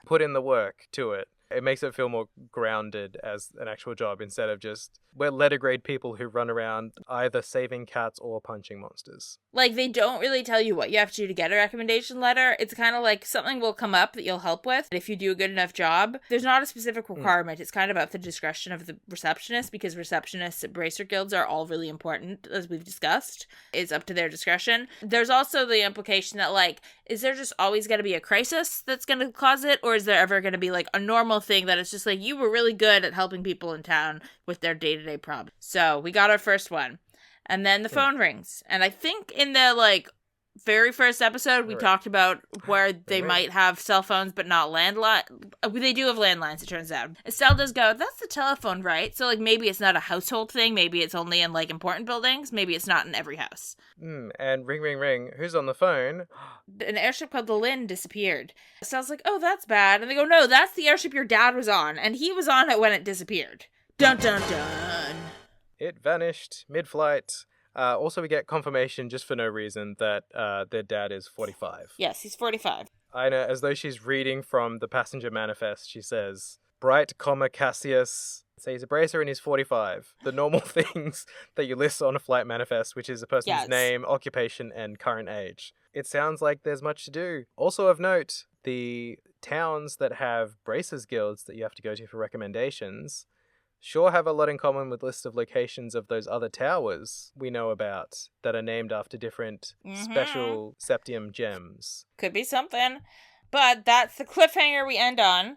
put in the work to it. It makes it feel more grounded as an actual job instead of just, we're letter grade people who run around either saving cats or punching monsters. Like, they don't really tell you what you have to do to get a recommendation letter. It's kind of like something will come up that you'll help with if you do a good enough job. There's not a specific requirement. It's kind of up to the discretion of the receptionist, because receptionists at bracer guilds are all really important, as we've discussed. It's up to their discretion. There's also the implication that, like, is there just always going to be a crisis that's going to cause it? Or is there ever going to be, like, a normal thing that it's just like, you were really good at helping people in town with their day-to-day problems? So we got our first one. And then the phone rings. And I think in the, like, very first episode, we talked about where they might have cell phones, but not landline. They do have landlines, it turns out. Estelle does go, that's the telephone, right? So, like, maybe it's not a household thing. Maybe it's only in, like, important buildings. Maybe it's not in every house. And ring, ring, ring. Who's on the phone? An airship called the Lynn disappeared. Estelle's like, oh, that's bad. And they go, no, that's the airship your dad was on. And he was on it when it disappeared. Dun, dun, dun. It vanished mid-flight. Also, we get confirmation, just for no reason, that their dad is 45. Yes, he's 45. I know, as though she's reading from the passenger manifest, she says, Bright, Cassius, say he's a bracer and he's 45. The normal things that you list on a flight manifest, which is a person's name, occupation, and current age. It sounds like there's much to do. Also of note, the towns that have bracers guilds that you have to go to for recommendations sure have a lot in common with lists of locations of those other towers we know about that are named after different special septium gems. Could be something. But that's the cliffhanger we end on.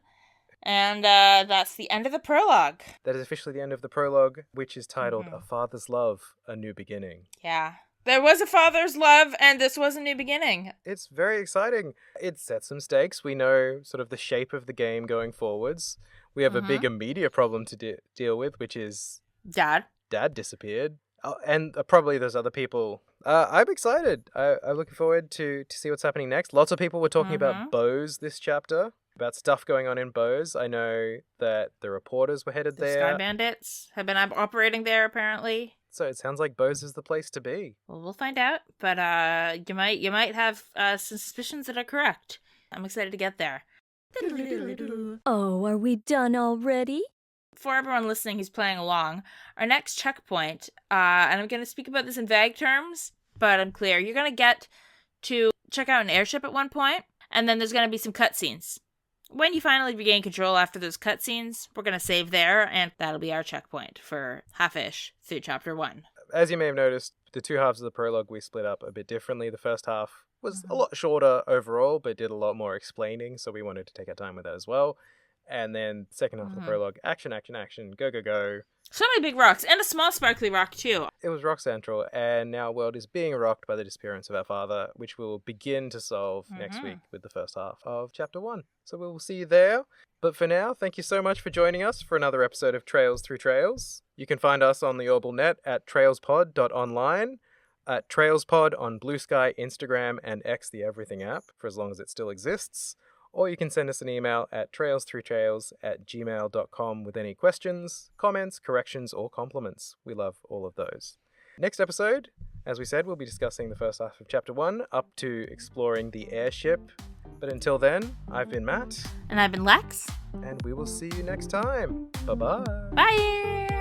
And that's the end of the prologue. That is officially the end of the prologue, which is titled A Father's Love, A New Beginning. Yeah. There was a father's love, and this was a new beginning. It's very exciting. It sets some stakes. We know sort of the shape of the game going forwards. We have a bigger media problem to deal with, which is... Dad disappeared. Oh, and probably those other people. I'm excited. I'm looking forward to see what's happening next. Lots of people were talking about bows this chapter, about stuff going on in bows. I know that the reporters were headed there. Sky Bandits have been operating there, apparently. So it sounds like Bose is the place to be. Well, we'll find out, but you might have some suspicions that are correct. I'm excited to get there. Oh, are we done already? For everyone listening who's playing along, our next checkpoint, and I'm going to speak about this in vague terms, but I'm clear, you're going to get to check out an airship at one point, and then there's going to be some cutscenes. When you finally regain control after those cutscenes, we're going to save there, and that'll be our checkpoint for half-ish through Chapter 1. As you may have noticed, the two halves of the prologue we split up a bit differently. The first half was a lot shorter overall, but did a lot more explaining, so we wanted to take our time with that as well. And then second half of the prologue, action, action, action, go, go, go. So many big rocks, and a small sparkly rock, too. It was rock central, and now our world is being rocked by the disappearance of our father, which we'll begin to solve next week with the first half of Chapter 1. So we'll see you there. But for now, thank you so much for joining us for another episode of Trails Through Trails. You can find us on the Orbital Net at trailspod.online, at trailspod on Blue Sky, Instagram, and X, the Everything app, for as long as it still exists. Or you can send us an email at trailsthroughtrails@gmail.com with any questions, comments, corrections, or compliments. We love all of those. Next episode, as we said, we'll be discussing the first half of Chapter 1 up to exploring the airship. But until then, I've been Matt. And I've been Lex. And we will see you next time. Bye-bye. Bye!